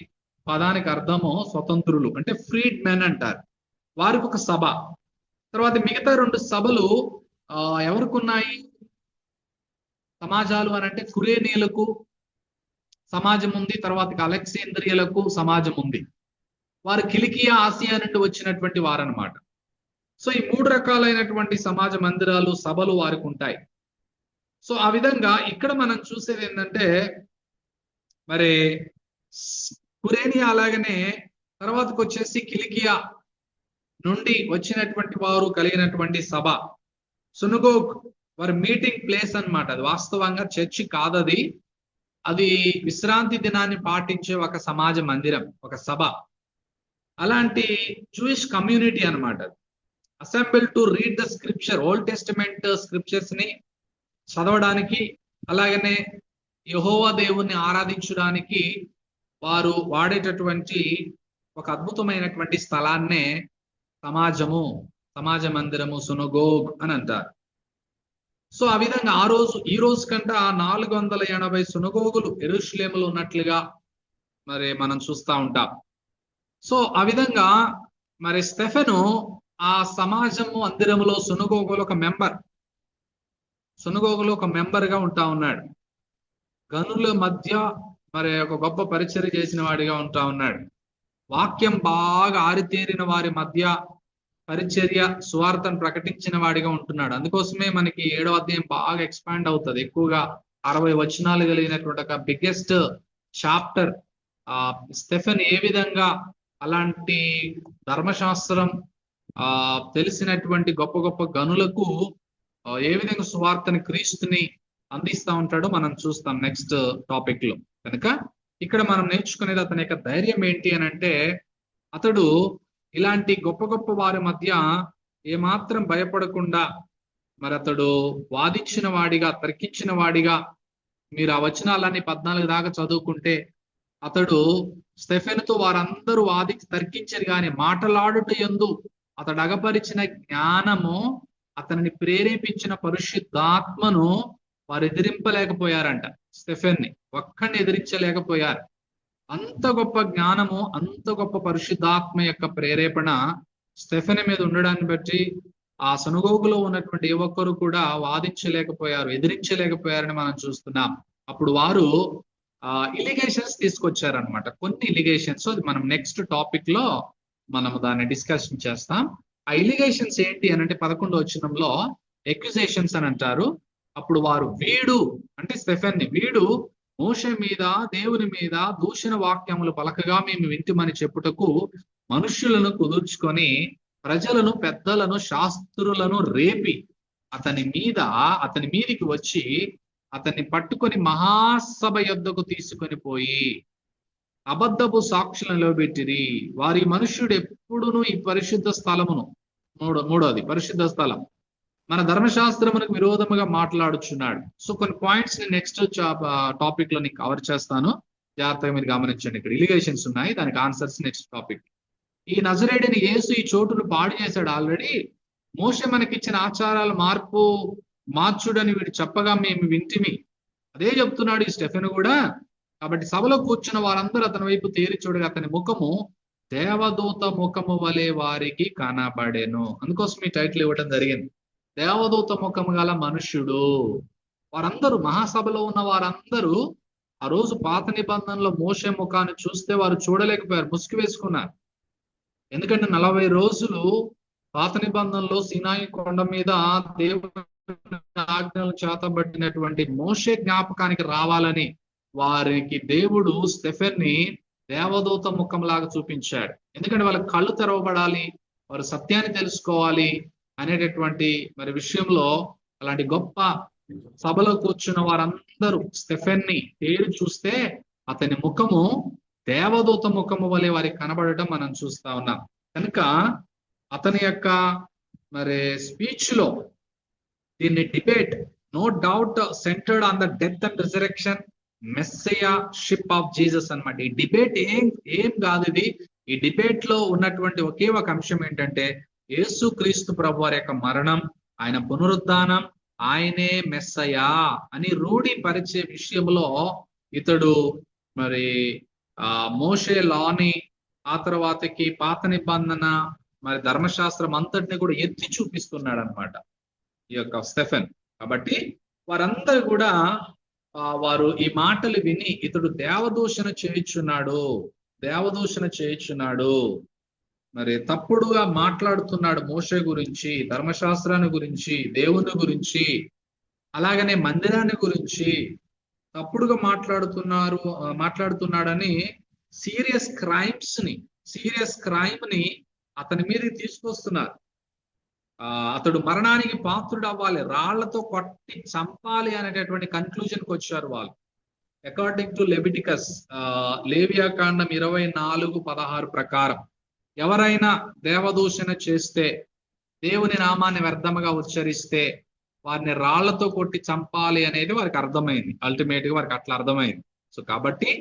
పదానికి అర్థము స్వతంత్రులు, అంటే ఫ్రీడ్ మెన్ అంటారు. వారికి ఒక సభ. తర్వాత మిగతా 2 సభలు ఎవరికి ఉన్నాయి సమాజాలు అని అంటే, కురేనీయులకు సమాజం ఉంది, తర్వాత అలెగ్జాంద్రియలకు సమాజం ఉంది. వారు కిలికియా, ఆసియా నుండి వచ్చినటువంటి వారనమాట. సో ఈ 3 రకాలైనటువంటి సమాజ మందిరాలు, సభలు వారికి ఉంటాయి. సో ఆ విధంగా ఇక్కడ మనం చూసేది ఏంటంటే, మరి కురేనియా అలాగనే తర్వాతకు వచ్చేసి కిలికియా నుండి వచ్చినటువంటి వారు కలిగినటువంటి సభ, సునగోగ్ వారి మీటింగ్ ప్లేస్ అన్నమాట. అది వాస్తవంగా చర్చి కాదది, అది విశ్రాంతి దినాన్ని పాటించే ఒక సమాజ మందిరం, ఒక సభ. అలాంటి జూయిష్ కమ్యూనిటీ అన్నమాట. Assemble to read the scripture, old testament scriptures ని చదవడానికి, అలాగనే యెహోవా దేవుణ్ణి ఆరాధించడానికి వారు వాడేటటువంటి ఒక అద్భుతమైనటువంటి స్థలాన్నే సమాజము, సమాజ మందిరము, సునగోగ్ అని అంటారు. సో ఆ విధంగా ఈ రోజు కంటే 480 సునగోగులు యెరూషలేములో ఉన్నట్లుగా మరి మనం చూస్తూ ఉంటాం. సో ఆ విధంగా మరి స్టెఫెను ఆ సమాజము మందిరములో, సునగోగులో ఒక మెంబర్ గా ఉంటా ఉన్నాడు. గనుల మధ్య మరి ఒక గొప్ప పరిచర్య చేసిన వాడిగా ఉంటా ఉన్నాడు. వాక్యం బాగా ఆరితేరిన వారి మధ్య పరిచర్య, సువార్తను ప్రకటించిన వాడిగా ఉంటున్నాడు. అందుకోసమే మనకి 7వ అధ్యాయం బాగా ఎక్స్పాండ్ అవుతుంది. ఎక్కువగా 60 వచనాలు కలిగినటువంటి ఒక బిగ్గెస్ట్ చాప్టర్. స్టెఫెన్ ఏ విధంగా అలాంటి ధర్మశాస్త్రం తెలిసినటువంటి గొప్ప గొప్ప గనులకు ఏ విధంగా సువార్తని, క్రీస్తుని అందిస్తా ఉంటాడో మనం చూస్తాం నెక్స్ట్ టాపిక్ లో. కనుక ఇక్కడ మనం నేర్చుకునేది అతని యొక్క ధైర్యం ఏంటి అని అంటే, అతడు ఇలాంటి గొప్ప గొప్ప వారి మధ్య ఏమాత్రం భయపడకుండా మరి అతడు వాదించిన వాడిగా, తర్కించిన వాడిగా, మీరు ఆ వచనాలన్నీ 14 దాకా చదువుకుంటే అతడు స్టెఫెనుతో వారందరూ తర్కించారు కానీ మాటలాడుట యందు అతడు అగపరిచిన జ్ఞానము, అతనిని ప్రేరేపించిన పరిశుద్ధాత్మను వారు ఎదిరింపలేకపోయారంట. స్టెఫెన్ని ఒక్కడిని ఎదిరించలేకపోయారు. అంత గొప్ప జ్ఞానము, అంత గొప్ప పరిశుద్ధాత్మ యొక్క ప్రేరేపణ స్టెఫెన్ మీద ఉండడాన్ని బట్టి ఆ సనుగోగులో ఉన్నటువంటి ఏ ఒక్కరు కూడా వాదించలేకపోయారు, ఎదిరించలేకపోయారని మనం చూస్తున్నాం. అప్పుడు వారు ఇలిగేషన్స్ తీసుకొచ్చారనమాట, కొన్ని ఇలిగేషన్స్. అది మనం నెక్స్ట్ టాపిక్ లో మనం దాన్ని డిస్కషన్ చేస్తాం. ఆ ఇలిగేషన్స్ ఏంటి అని అంటే 11వ వచనంలో ఎక్యుజేషన్స్ అని అంటారు. అప్పుడు వారు వీడు అంటే స్టెఫెన్ని, వీడు మోషే మీద, దేవుని మీద దూషణ వాక్యములు పలకగా మేము వింటిమని చెప్పుటకు మనుష్యులను కుదుర్చుకొని ప్రజలను, పెద్దలను, శాస్త్రులను రేపి అతని మీదికి వచ్చి అతన్ని పట్టుకొని మహాసభ యొద్దకు తీసుకొని పోయి అబద్ధపు సాక్షులను నిలబెట్టిరి. వారి మనుష్యుడు ఎప్పుడును ఈ పరిశుద్ధ స్థలమును, మూడోది పరిశుద్ధ స్థలం, మన ధర్మశాస్త్రమునకు విరోధముగా మాట్లాడుచున్నాడు. సో కొన్ని పాయింట్స్ ని నెక్స్ట్ టాపిక్ లో నేను కవర్ చేస్తాను, జాగ్రత్తగా మీరు గమనించండి. ఇక్కడ ఇలిగేషన్స్ ఉన్నాయి, దానికి ఆన్సర్స్ నెక్స్ట్ టాపిక్. ఈ నజరేయుడైన యేసు ఈ చోటును పాడు చేశాడు ఆల్రెడీ. మోషే మనకిచ్చిన ఆచారాలు మార్చుడని వీడు చెప్పగా మేము వింటిమి. అదే చెప్తున్నాడు ఈ స్టెఫెన్ కూడా. కాబట్టి సభలో కూర్చున్న వారందరూ అతని వైపు తేరి చూడగా అతని ముఖము దేవదూత ముఖము వలె వారికి కనబడెను. అందుకోసం ఈ టైటిల్ ఇవ్వడం జరిగింది, దేవదూత ముఖము గల మనుష్యుడు. వారందరూ, మహాసభలో ఉన్న వారందరూ ఆ రోజు పాత నిబంధనలో మోషే ముఖాన్ని చూస్తే వారు చూడలేకపోయారు, ముసుగు వేసుకున్నారు. ఎందుకంటే 40 రోజులు పాత నిబంధనలో సీనాయి కొండ మీద దేవుని ఆజ్ఞలు చేతబట్టినటువంటి మోషే జ్ఞాపకానికి రావాలని వారికి దేవుడు స్టెఫెన్ని దేవదూత ముఖంలాగా చూపించాడు. ఎందుకంటే వాళ్ళ కళ్ళు తెరవబడాలి, వారు సత్యాన్ని తెలుసుకోవాలి అనేటటువంటి మరి విషయంలో అలాంటి గొప్ప సభలో కూర్చున్న వారందరూ స్టెఫెన్ని పేరు చూస్తే అతని ముఖము దేవదూత ముఖము వలె వారికి కనబడటం మనం చూస్తా ఉన్నాం. కనుక అతని యొక్క మరి స్పీచ్ లో దీన్ని debate no doubt centered on the death and resurrection messiahship of Jesus అన్నమాట. ఈ డిబేట్ ఏం కాదు ఇది. ఈ డిబేట్ లో ఉన్నటువంటి ఒకే ఒక అంశం ఏంటంటే యేసు క్రీస్తు ప్రభు వారి యొక్క మరణం, ఆయన పునరుద్ధానం, ఆయనే మెస్సయా అని రూఢి పరిచే విషయంలో ఇతడు మరి మోషే లాని, ఆ తర్వాతకి పాత నిబంధన, మరి ధర్మశాస్త్రం అంతటిని కూడా ఎత్తి చూపిస్తున్నాడు అనమాట ఈ యొక్క స్టెఫెన్. కాబట్టి వారందరూ కూడా వారు ఈ మాటలు విని ఇతడు దేవదూషణ చేయుచున్నాడు, మరి తప్పుడుగా మాట్లాడుతున్నాడు మోషే గురించి, ధర్మశాస్త్రాన్ని గురించి, దేవుని గురించి, అలాగనే మందిరాన్ని గురించి తప్పుడుగా మాట్లాడుతున్నాడని సీరియస్ క్రైమ్ ని అతని మీదకి తీసుకొస్తున్నారు. అతడు మరణానికి పాత్రుడు అవ్వాలి, రాళ్లతో కొట్టి చంపాలి అనేటటువంటి కన్క్లూజన్కి వచ్చారు వాళ్ళు. అకార్డింగ్ టు లెవిటికస్, లేవియాకాండం 24:16 ప్రకారం ఎవరైనా దేవదూషణ చేస్తే, దేవుని నామాన్ని వ్యర్థముగా ఉచ్చరిస్తే వారిని రాళ్లతో కొట్టి చంపాలి అనేది వారికి అర్థమైంది. అల్టిమేట్ గా వారికి అట్లా అర్థమైంది. సో కాబట్టి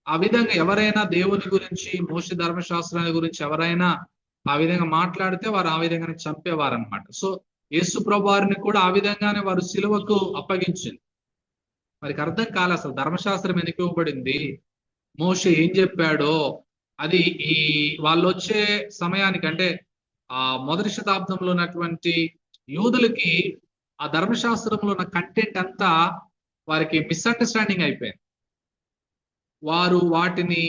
ఆ విధంగా ఎవరైనా దేవుని గురించి, మోషే ధర్మశాస్త్రాన్ని గురించి ఎవరైనా ఆ విధంగా మాట్లాడితే వారు ఆ విధంగానే చంపేవారు అనమాట. సో యేసు ప్రభు వారిని కూడా ఆ విధంగానే వారు సిలువకు అప్పగించింది. వారికి అర్థం కాలే అసలు ధర్మశాస్త్రం ఎందుకు ఇవ్వబడింది, మోషే ఏం చెప్పాడో. అది ఈ వాళ్ళు వచ్చే సమయానికి, అంటే మొదటి శతాబ్దంలో ఉన్నటువంటి యూదులకి ఆ ధర్మశాస్త్రంలో ఉన్న కంటెంట్ అంతా వారికి మిస్అండర్స్టాండింగ్ అయిపోయింది. వారు వాటిని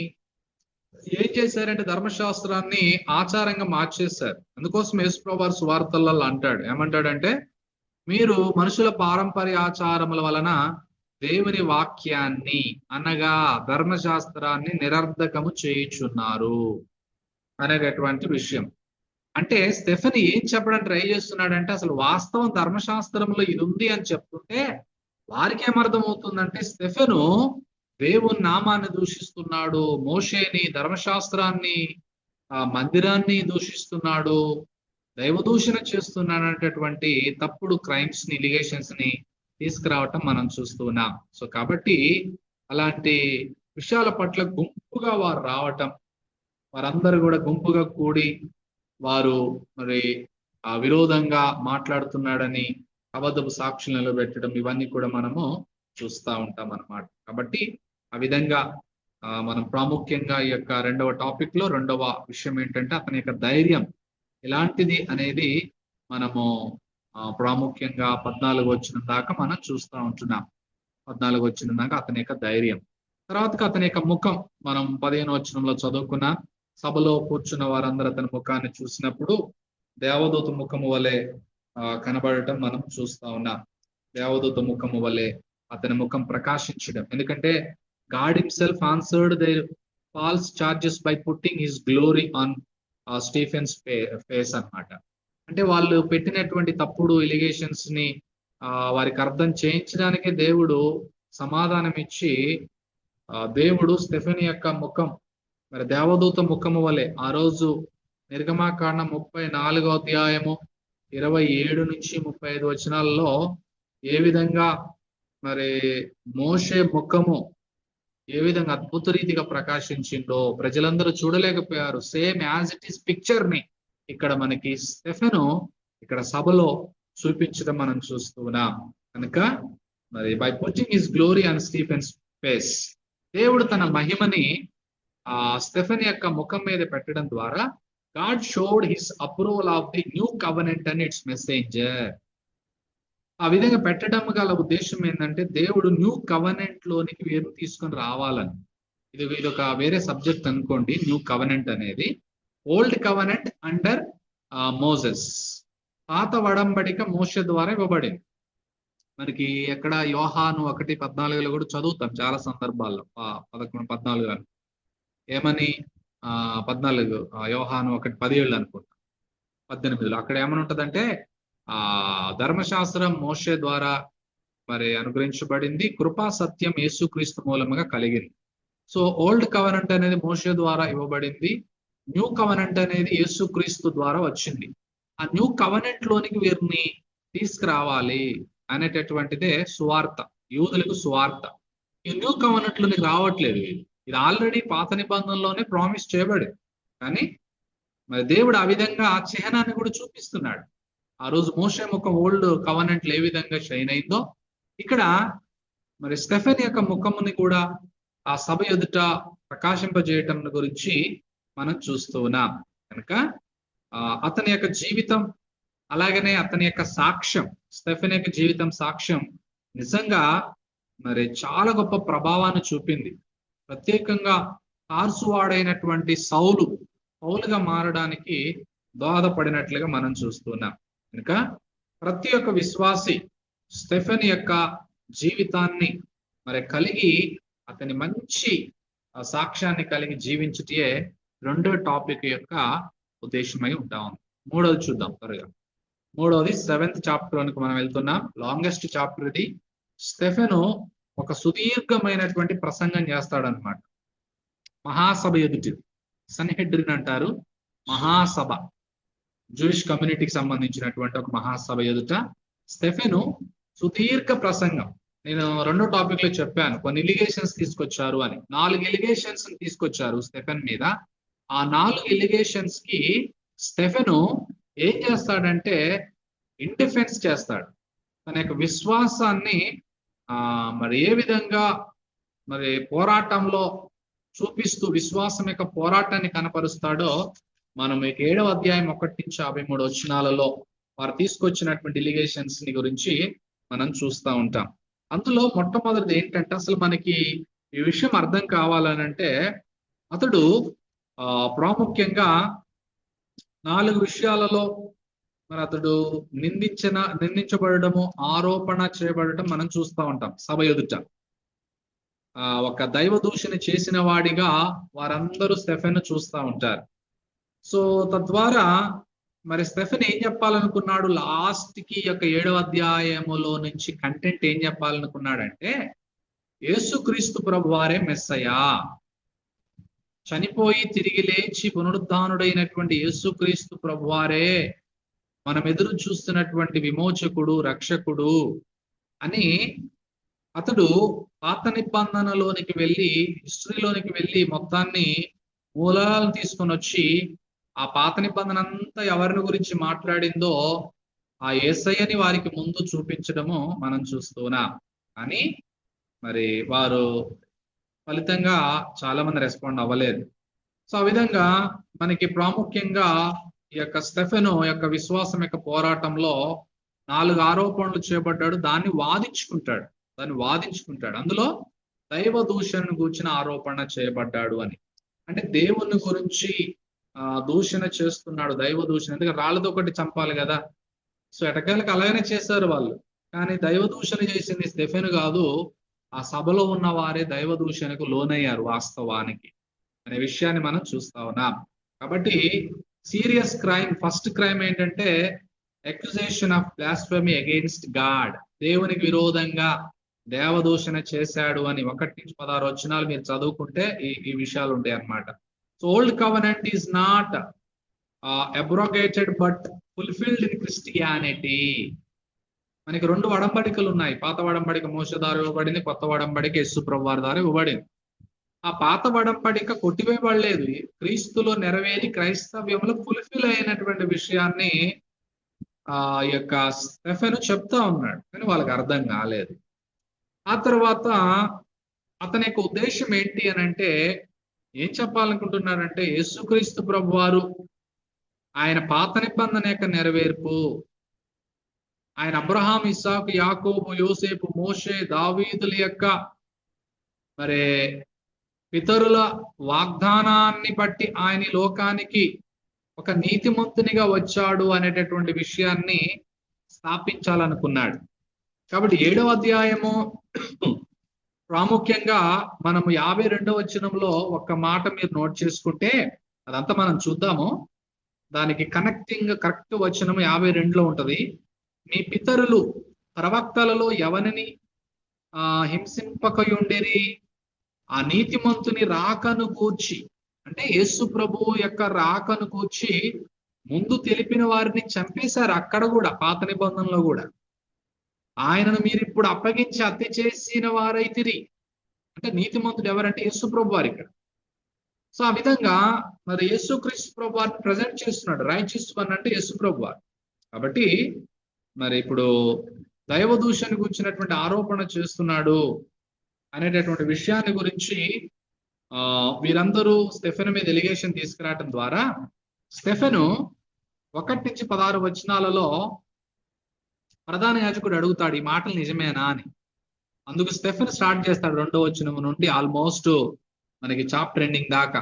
ఏం చేశారంటే ధర్మశాస్త్రాన్ని ఆచారంగా మార్చేశారు. అందుకోసం యేసుప్రభువు వారు సువార్తలలో ఏమంటాడంటే మీరు మనుషుల పారంపర్య ఆచారముల వలన దేవుని వాక్యాన్ని అనగా ధర్మశాస్త్రాన్ని నిరర్ధకము చేయుచున్నారు అనేటటువంటి విషయం. అంటే స్టెఫెన్ ఏం చెప్పడానికి ట్రై చేస్తున్నాడంటే అసలు వాస్తవం ధర్మశాస్త్రంలో ఇది ఉంది అని చెప్తుంటే వారికి ఏమర్థం అవుతుందంటే స్టెఫెను దేవుని నామాన్ని దూషిస్తున్నాడు, మోషేని, ధర్మశాస్త్రాన్ని, మందిరాన్ని దూషిస్తున్నాడు, దైవదూషణ చేస్తున్నాడు అనేటటువంటి తప్పుడు క్రైమ్స్ ని, ఎలిగేషన్స్ ని తీసుకురావటం మనం చూస్తున్నాం. సో కాబట్టి అలాంటి విషయాల పట్ల గుంపుగా వారు రావటం, వారందరూ కూడా గుంపుగా కూడి వారు మరి విరోధంగా మాట్లాడుతున్నాడని అబద్ధపు సాక్షులు నిలబెట్టడం, ఇవన్నీ కూడా మనము చూస్తూ ఉంటాం అన్నమాట. కాబట్టి ఆ విధంగా మనం ప్రాముఖ్యంగా ఈ యొక్క రెండవ టాపిక్ లో రెండవ విషయం ఏంటంటే అతని యొక్క ధైర్యం ఎలాంటిది అనేది మనము ప్రాముఖ్యంగా 14 వచ్చిన దాకా మనం చూస్తూ ఉంటున్నాం. 14 వచ్చిన దాకా అతని యొక్క ధైర్యం. తర్వాత అతని యొక్క ముఖం మనం 15 వచనంలో చదువుకున్న, సభలో కూర్చున్న వారందరూ అతని ముఖాన్ని చూసినప్పుడు దేవదూత ముఖము వలె కనబడటం మనం చూస్తా ఉన్నాం. దేవదూత ముఖము వలె అతని ముఖం ప్రకాశించడం. ఎందుకంటే God himself answered their false charges by putting his glory on Stephen's face అన్నమాట. అంటే వాళ్ళు పెట్టినటువంటి తప్పుడు ఎలిగేషన్స్ ని వారికి అర్థం చేయించడానికే దేవుడు సమాధానం ఇచ్చి దేవుడు స్టెఫెన్ యొక్క ముఖం మరి దేవదూత ముఖము వలె ఆ రోజు నిర్గమాకాండం 34వ అధ్యాయము 27 నుంచి 35 వచనాలలో ఏ విధంగా మరి మోషే ముఖము ఏ విధంగా అద్భుత రీతిగా ప్రకాశించిందో ప్రజలందరూ చూడలేకపోయారు. Same as it is picture ని ఇక్కడ మనకి స్టెఫెను ఇక్కడ సభలో చూపించడం మనం చూస్తున్నాం. కనుక మరి by putting his glory on Stephen's face, దేవుడు తన మహిమని స్టెఫెన్ యొక్క ముఖం మీద పెట్టడం ద్వారా God showed his approval of the new covenant and it's messenger. ఆ విధంగా పెట్టడం గల ఉద్దేశం ఏంటంటే దేవుడు న్యూ కవెనెంట్ లోనికి వేరు తీసుకొని రావాలని. ఇది ఒక వేరే సబ్జెక్ట్ అనుకోండి. న్యూ కవెనెంట్ అనేది ఓల్డ్ కవెనెంట్ అండర్ మోసెస్, పాత వడంబడిక మోషే ద్వారా ఇవ్వబడింది. మనకి ఎక్కడ యోహాను 1:14 కూడా చదువుతాం చాలా సందర్భాల్లో. 11-14 ఏమని 14 యోహాను 1:17 అనుకుంటా, 18 అక్కడ ఏమని ఉంటదంటే ధర్మశాస్త్రం మోషే ద్వారా మరి అనుగ్రహించబడింది, కృపా సత్యం యేసుక్రీస్తు మూలముగా కలిగింది. సో ఓల్డ్ కవెనెంట్ అనేది మోషే ద్వారా ఇవ్వబడింది, న్యూ కవెనెంట్ అనేది యేసుక్రీస్తు ద్వారా వచ్చింది. ఆ న్యూ కవెనెంట్ లోనికి వీరిని తీసుకురావాలి అనేటటువంటిదే సువార్త, యూదులకు సువార్త. ఈ న్యూ కవెనెంట్ లోనికి రావట్లేదు. ఇది ఆల్రెడీ పాత నిబంధనలోనే ప్రామిస్ చేయబడింది, కానీ మరి దేవుడు ఆ విధంగా ఆ చిహ్నాన్ని కూడా చూపిస్తున్నాడు. ఆ రోజు మోషే ముఖం ఓల్డ్ కవెనెంట్ ఏ విధంగా షైన్ అయిందో, ఇక్కడ మరి స్టెఫెన్ యొక్క ముఖముని కూడా ఆ సభ ఎదుట ప్రకాశింపజేయటం గురించి మనం చూస్తూ ఉన్నాం. కనుక అతని యొక్క జీవితం, అలాగనే అతని యొక్క సాక్ష్యం, స్టెఫెన్ యొక్క జీవితం సాక్ష్యం నిజంగా మరి చాలా గొప్ప ప్రభావాన్ని చూపింది. ప్రత్యేకంగా తార్సువాడైనటువంటి పౌలుగా మారడానికి దోహదపడినట్లుగా మనం చూస్తున్నాం. కనుక ప్రతి ఒక్క విశ్వాసి స్టెఫెన్ యొక్క జీవితాన్ని మరి కలిగి అతని మంచి సాక్ష్యాన్ని కలిగి జీవించుటే రెండో టాపిక్ యొక్క ఉద్దేశమై ఉంటాం. మూడోది చూద్దాం త్వరగా. మూడోది 7th చాప్టర్ లోనికి మనం వెళ్తున్నాం. లాంగెస్ట్ చాప్టర్ ఇది. స్టెఫెను ఒక సుదీర్ఘమైనటువంటి ప్రసంగం చేస్తాడనమాట. మహాసభ ఎదుటి, సన్హెడ్రిన్ అంటారు, మహాసభ, జూయిష్ కమ్యూనిటీకి సంబంధించినటువంటి ఒక మహాసభ ఎదుట స్టెఫెను సుదీర్ఘ ప్రసంగం. నేను రెండో టాపిక్ లో చెప్పాను, కొన్ని ఎలిగేషన్స్ తీసుకొచ్చారు అని. 4 ఎలిగేషన్స్ తీసుకొచ్చారు స్టెఫెన్ మీద. ఆ 4 ఎలిగేషన్స్ కి స్టెఫెను ఏం చేస్తాడంటే ఇండిఫెన్స్ చేస్తాడు. తన యొక్క విశ్వాసాన్ని మరి ఏ విధంగా మరి పోరాటంలో చూపిస్తూ విశ్వాసం యొక్క పోరాటాన్ని కనపరుస్తాడో మనం 7వ అధ్యాయం 1-53 వచనాలలో వారు తీసుకొచ్చినటువంటి ఎలిగేషన్స్ ని గురించి మనం చూస్తూ ఉంటాం. అందులో మొట్టమొదటిది ఏంటంటే, అసలు మనకి ఈ విషయం అర్థం కావాలనంటే అతడు ప్రాముఖ్యంగా 4 విషయాలలో మరి అతడు నిందించబడము, ఆరోపణ చేయబడటం మనం చూస్తూ ఉంటాం సభ ఎదుట. ఒక దైవ దూషణ చేసిన వాడిగా వారందరూ స్టెఫెన్ చూస్తూ ఉంటారు. సో తద్వారా మరి స్టెఫెన్ ఏం చెప్పాలనుకున్నాడు, లాస్ట్ కి యొక్క 7వ అధ్యాయములో నుంచి కంటెంట్ ఏం చెప్పాలనుకున్నాడంటే, యేసుక్రీస్తు ప్రభువారే మెస్సయా, చనిపోయి తిరిగి లేచి పునరుద్ధానుడైనటువంటి యేసుక్రీస్తు ప్రభువారే మనం ఎదురు చూస్తున్నటువంటి విమోచకుడు, రక్షకుడు అని అతడు పాత నిబంధనలోనికి వెళ్ళి, హిస్టరీలోనికి వెళ్ళి మొత్తాన్ని మూలాలను తీసుకొని వచ్చి ఆ పాత నిబంధన అంతా ఎవరిని గురించి మాట్లాడిందో ఆ యేసయ్యని వారికి ముందు చూపించడము మనం చూస్తున్నాం. కానీ మరి వారు ఫలితంగా చాలా మంది రెస్పాండ్ అవ్వలేదు. సో ఆ విధంగా మనకి ప్రాముఖ్యంగా ఈ యొక్క స్టెఫెను యొక్క విశ్వాసం యొక్క పోరాటంలో 4 ఆరోపణలు చేయబడ్డాడు. దాన్ని వాదించుకుంటాడు. అందులో దైవ దూషణను గురించిన ఆరోపణ చేయబడ్డాడు అని. అంటే దేవుని గురించి దూషణ చేస్తున్నాడు, దైవ దూషణ. ఎందుకంటే రాళ్ళతో ఒకటి చంపాలి కదా. సో ఎటకాలకి అలాగనే చేశారు వాళ్ళు, కానీ దైవ దూషణ చేసింది స్టెఫెను కాదు, ఆ సభలో ఉన్న వారే దైవ దూషణకు లోనయ్యారు వాస్తవానికి అనే విషయాన్ని మనం చూస్తా ఉన్నాం. కాబట్టి సీరియస్ క్రైమ్, ఫస్ట్ క్రైమ్ ఏంటంటే accusation of blasphemy against God. దేవునికి విరోధంగా దేవదూషణ చేశాడు అని 1-16 వచనాలు మీరు చదువుకుంటే ఈ విషయాలు ఉంటాయి అన్నమాట. So old covenant is not abrogated but fulfilled in Christianity. మనకి 2 వడంబడికలు ఉన్నాయి. పాత వడంబడిక మోషే ద్వారా ఇవ్వబడింది, కొత్త వడంబడిక యేసు ప్రభువారి ద్వారా ఇవ్వబడింది. ఆ పాత వడంబడిక కొట్టివేయబడలేదు, క్రీస్తులో నెరవేరి క్రైస్తవ్యంలో ఫుల్ఫిల్ అయినటువంటి విషయాన్ని ఈ యొక్క స్టెఫెను చెప్తా ఉన్నాడు, కానీ వాళ్ళకి అర్థం కాలేదు. ఆ తర్వాత అతని యొక్క ఉద్దేశం ఏంటి అని అంటే, ఏం చెప్పాలనుకుంటున్నారంటే, యేసుక్రీస్తు ప్రభువారు ఆయన పాత నిబంధన యొక్క నెరవేర్పు, ఆయన అబ్రహాం, ఇస్సాకు, యాకోబు, యోసేపు, మోషే, దావీదుల యొక్క మరి పితరుల వాగ్దానాన్ని బట్టి ఆయన ఈ లోకానికి ఒక నీతిమంతునిగా వచ్చాడు అనేటటువంటి విషయాన్ని స్థాపించాలనుకున్నాడు. కాబట్టి 7వ అధ్యాయము ప్రాముఖ్యంగా మనము 52వ వచనంలో ఒక్క మాట మీరు నోట్ చేసుకుంటే అదంతా మనం చూద్దాము. దానికి కరెక్ట్ వచనం 52లో ఉంటది. మీ పితరులు ప్రవక్తలలో ఎవరిని హింసింపకయుండిరి, ఆ నీతిమంతుని రాకను గూర్చి, అంటే యేసు ప్రభువు యొక్క రాకను గూర్చి ముందు తెలిపిన వారిని చంపేశారు. అక్కడ కూడా పాత నిబంధనలో కూడా ఆయనను మీరు ఇప్పుడు అప్పగించి హత్య చేసిన వారైతిరి. అంటే నీతిమంతుడు ఎవరంటే యేసు ప్రభు వారు ఇక్కడ. సో ఆ విధంగా మరి యేసుక్రీస్తు ప్రభు వారిని ప్రజెంట్ చేస్తున్నాడు. రైచియస్ వన్ అంటే యేసు ప్రభు వారు. కాబట్టి మరి ఇప్పుడు దైవ దూషణ గురించినటువంటి ఆరోపణ చేస్తున్నాడు అనేటటువంటి విషయాన్ని గురించి వీరందరూ స్టెఫెను మీద ఎలిగేషన్ తీసుకురావటం ద్వారా స్టెఫెను 1-16 వచనాలలో ప్రధాన యాజకుడు అడుగుతాడు, ఈ మాటలు నిజమేనా అని. అందుకు స్టెఫెన్ స్టార్ట్ చేస్తాడు 2వ వచనం నుండి ఆల్మోస్ట్ మనకి చాప్టర్ ఎండింగ్ దాకా.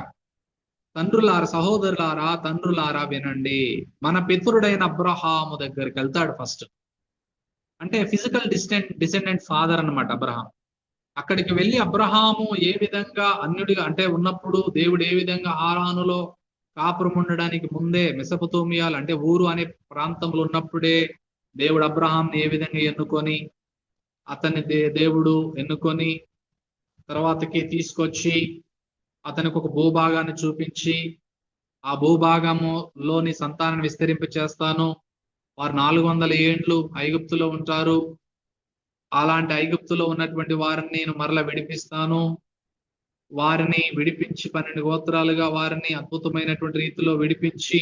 తండ్రులారా, సహోదరులారా, తండ్రులారా వినండి, మన పితరుడైన అబ్రహాము దగ్గరికి వెళ్తాడు ఫస్ట్. అంటే ఫిజికల్ డిసెండెంట్ ఫాదర్ అన్నమాట అబ్రహాం. అక్కడికి వెళ్ళి అబ్రహాము ఏ విధంగా అన్యుడిగా అంటే ఉన్నప్పుడు దేవుడు ఏ విధంగా హారానులో కాపురం ఉండడానికి ముందే మెసొపొతేమియాలు అంటే ఊరు అనే ప్రాంతంలో ఉన్నప్పుడే దేవుడు అబ్రహాంని ఏ విధంగా ఎన్నుకొని అతన్ని దేవుడు ఎన్నుకొని తర్వాతకి తీసుకొచ్చి అతనికి ఒక భూభాగాన్ని చూపించి, ఆ భూభాగములోని సంతానాన్ని విస్తరింప చేస్తాను, వారు 400 ఏండ్లు ఐగుప్తులో ఉంటారు, అలాంటి ఐగుప్తులో ఉన్నటువంటి వారిని నేను మరలా విడిపిస్తాను, వారిని విడిపించి 12 గోత్రాలుగా వారిని అద్భుతమైనటువంటి రీతిలో విడిపించి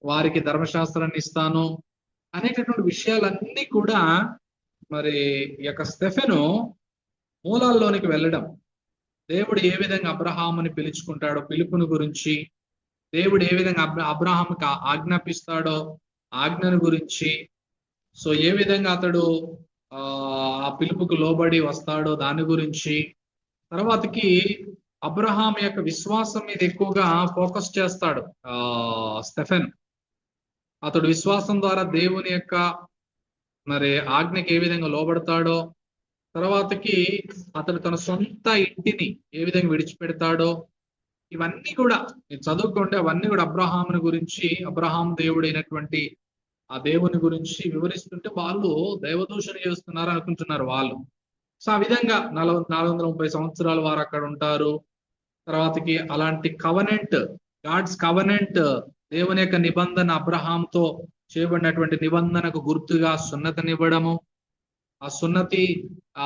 వారికి ధర్మశాస్త్రాన్ని ఇస్తాను అనేటటువంటి విషయాలన్నీ కూడా మరి ఈ యొక్క స్టెఫెను మూలాల్లోనికి వెళ్ళడం, దేవుడు ఏ విధంగా అబ్రహాముని పిలుచుకుంటాడో పిలుపుని గురించి, దేవుడు ఏ విధంగా అబ్రహాముకి ఆజ్ఞాపిస్తాడో ఆజ్ఞను గురించి, సో ఏ విధంగా అతడు ఆ పిలుపుకు లోబడి వస్తాడో దాని గురించి, తర్వాతకి అబ్రహాం యొక్క విశ్వాసం మీద ఎక్కువగా ఫోకస్ చేస్తాడు స్టెఫెన్. అతడు విశ్వాసం ద్వారా దేవుని యొక్క మరి ఆజ్ఞకి ఏ విధంగా లోబడతాడో, తర్వాతకి అతడు తన సొంత ఇంటిని ఏ విధంగా విడిచిపెడతాడో, ఇవన్నీ కూడా చదువుకుంటే అవన్నీ కూడా అబ్రహాముని గురించి, అబ్రహాం దేవుడైనటువంటి ఆ దేవుని గురించి వివరిస్తుంటే వాళ్ళు దైవదూషణ చేస్తున్నారు అనుకుంటున్నారు వాళ్ళు. సో ఆ విధంగా 430 సంవత్సరాలు వారు అక్కడ ఉంటారు. తర్వాతకి అలాంటి కవనెంట్, గాడ్స్ కవనెంట్, దేవుని యొక్క నిబంధన అబ్రహాంతో చేయబడినటువంటి నిబంధనకు గుర్తుగా సున్నతినివ్వడము. ఆ సున్నతి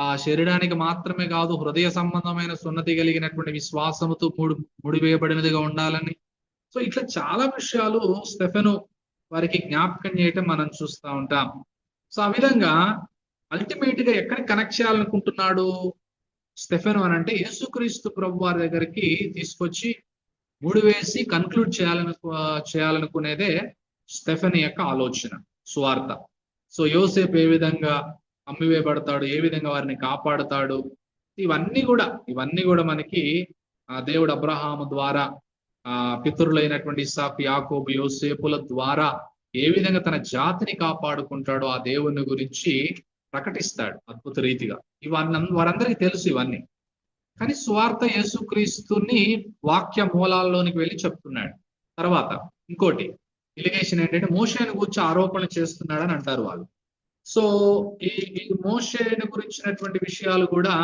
ఆ శరీరానికి మాత్రమే కాదు, హృదయ సంబంధమైన సున్నతి కలిగినటువంటి విశ్వాసముతో ముడివేయబడినదిగా ఉండాలని. సో ఇట్లా చాలా విషయాలు స్టెఫెను వారికి జ్ఞాపకం చేయటం మనం చూస్తూ ఉంటాం. సో ఆ విధంగా అల్టిమేట్ గా ఎక్కడ కనెక్ట్ చేయాలనుకుంటున్నాడు స్టెఫెను అని అంటే, యేసుక్రీస్తు ప్రభు వారి దగ్గరికి తీసుకొచ్చి ముడివేసి కన్క్లూడ్ చేయాలనుకునేదే స్టెఫెన్ యొక్క ఆలోచన, సువార్త. సో యోసేపు ఏ విధంగా అమ్మివేయబడతాడు, ఏ విధంగా వారిని కాపాడుతాడు, ఇవన్నీ కూడా మనకి దేవుడు అబ్రహాము ద్వారా పితరులైనటువంటి ఇస్సాకు, యాకోబు, యోసేపుల ద్వారా ఏ విధంగా తన జాతిని కాపాడుకుంటాడో ఆ దేవుని గురించి ప్రకటిస్తాడు అద్భుత రీతిగా. ఇవన్నీ వారందరికీ తెలుసు ఇవన్నీ. కానీ సువార్త యేసుక్రీస్తుని వాక్య మూలాల్లోనికి వెళ్ళి చెప్తున్నాడు. తర్వాత ఇంకోటి ఎలిగేషన్ ఏంటంటే మోషేను గురించి ఆరోపణ చేస్తున్నాడని అంటారు వాళ్ళు. సో ఈ మోషేను గురించినటువంటి విషయాలు కూడా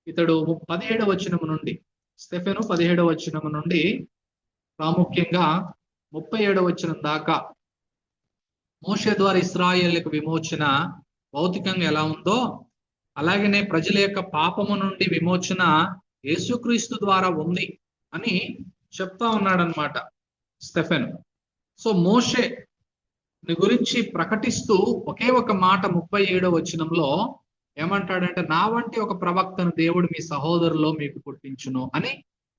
ఇతడు 17వ వచనము నుండి, స్టెఫెను 17వ వచనము నుండి ప్రాముఖ్యంగా 37వ వచనం దాకా మోషే ద్వారా ఇశ్రాయేలుకు విమోచన భౌతికంగా ఎలా ఉందో అలాగనే ప్రజల యొక్క పాపము నుండి విమోచన యేసుక్రీస్తు ద్వారా ఉంది అని చెప్తా ఉన్నాడనమాట స్టెఫెన్. సో మోషే గురించి ప్రకటిస్తూ ఒకే ఒక మాట 37వ వచనంలో ఏమంటాడంటే, నా వంటి ఒక ప్రవక్తను దేవుడు మీ సహోదరులో మీకు పుట్టించును అని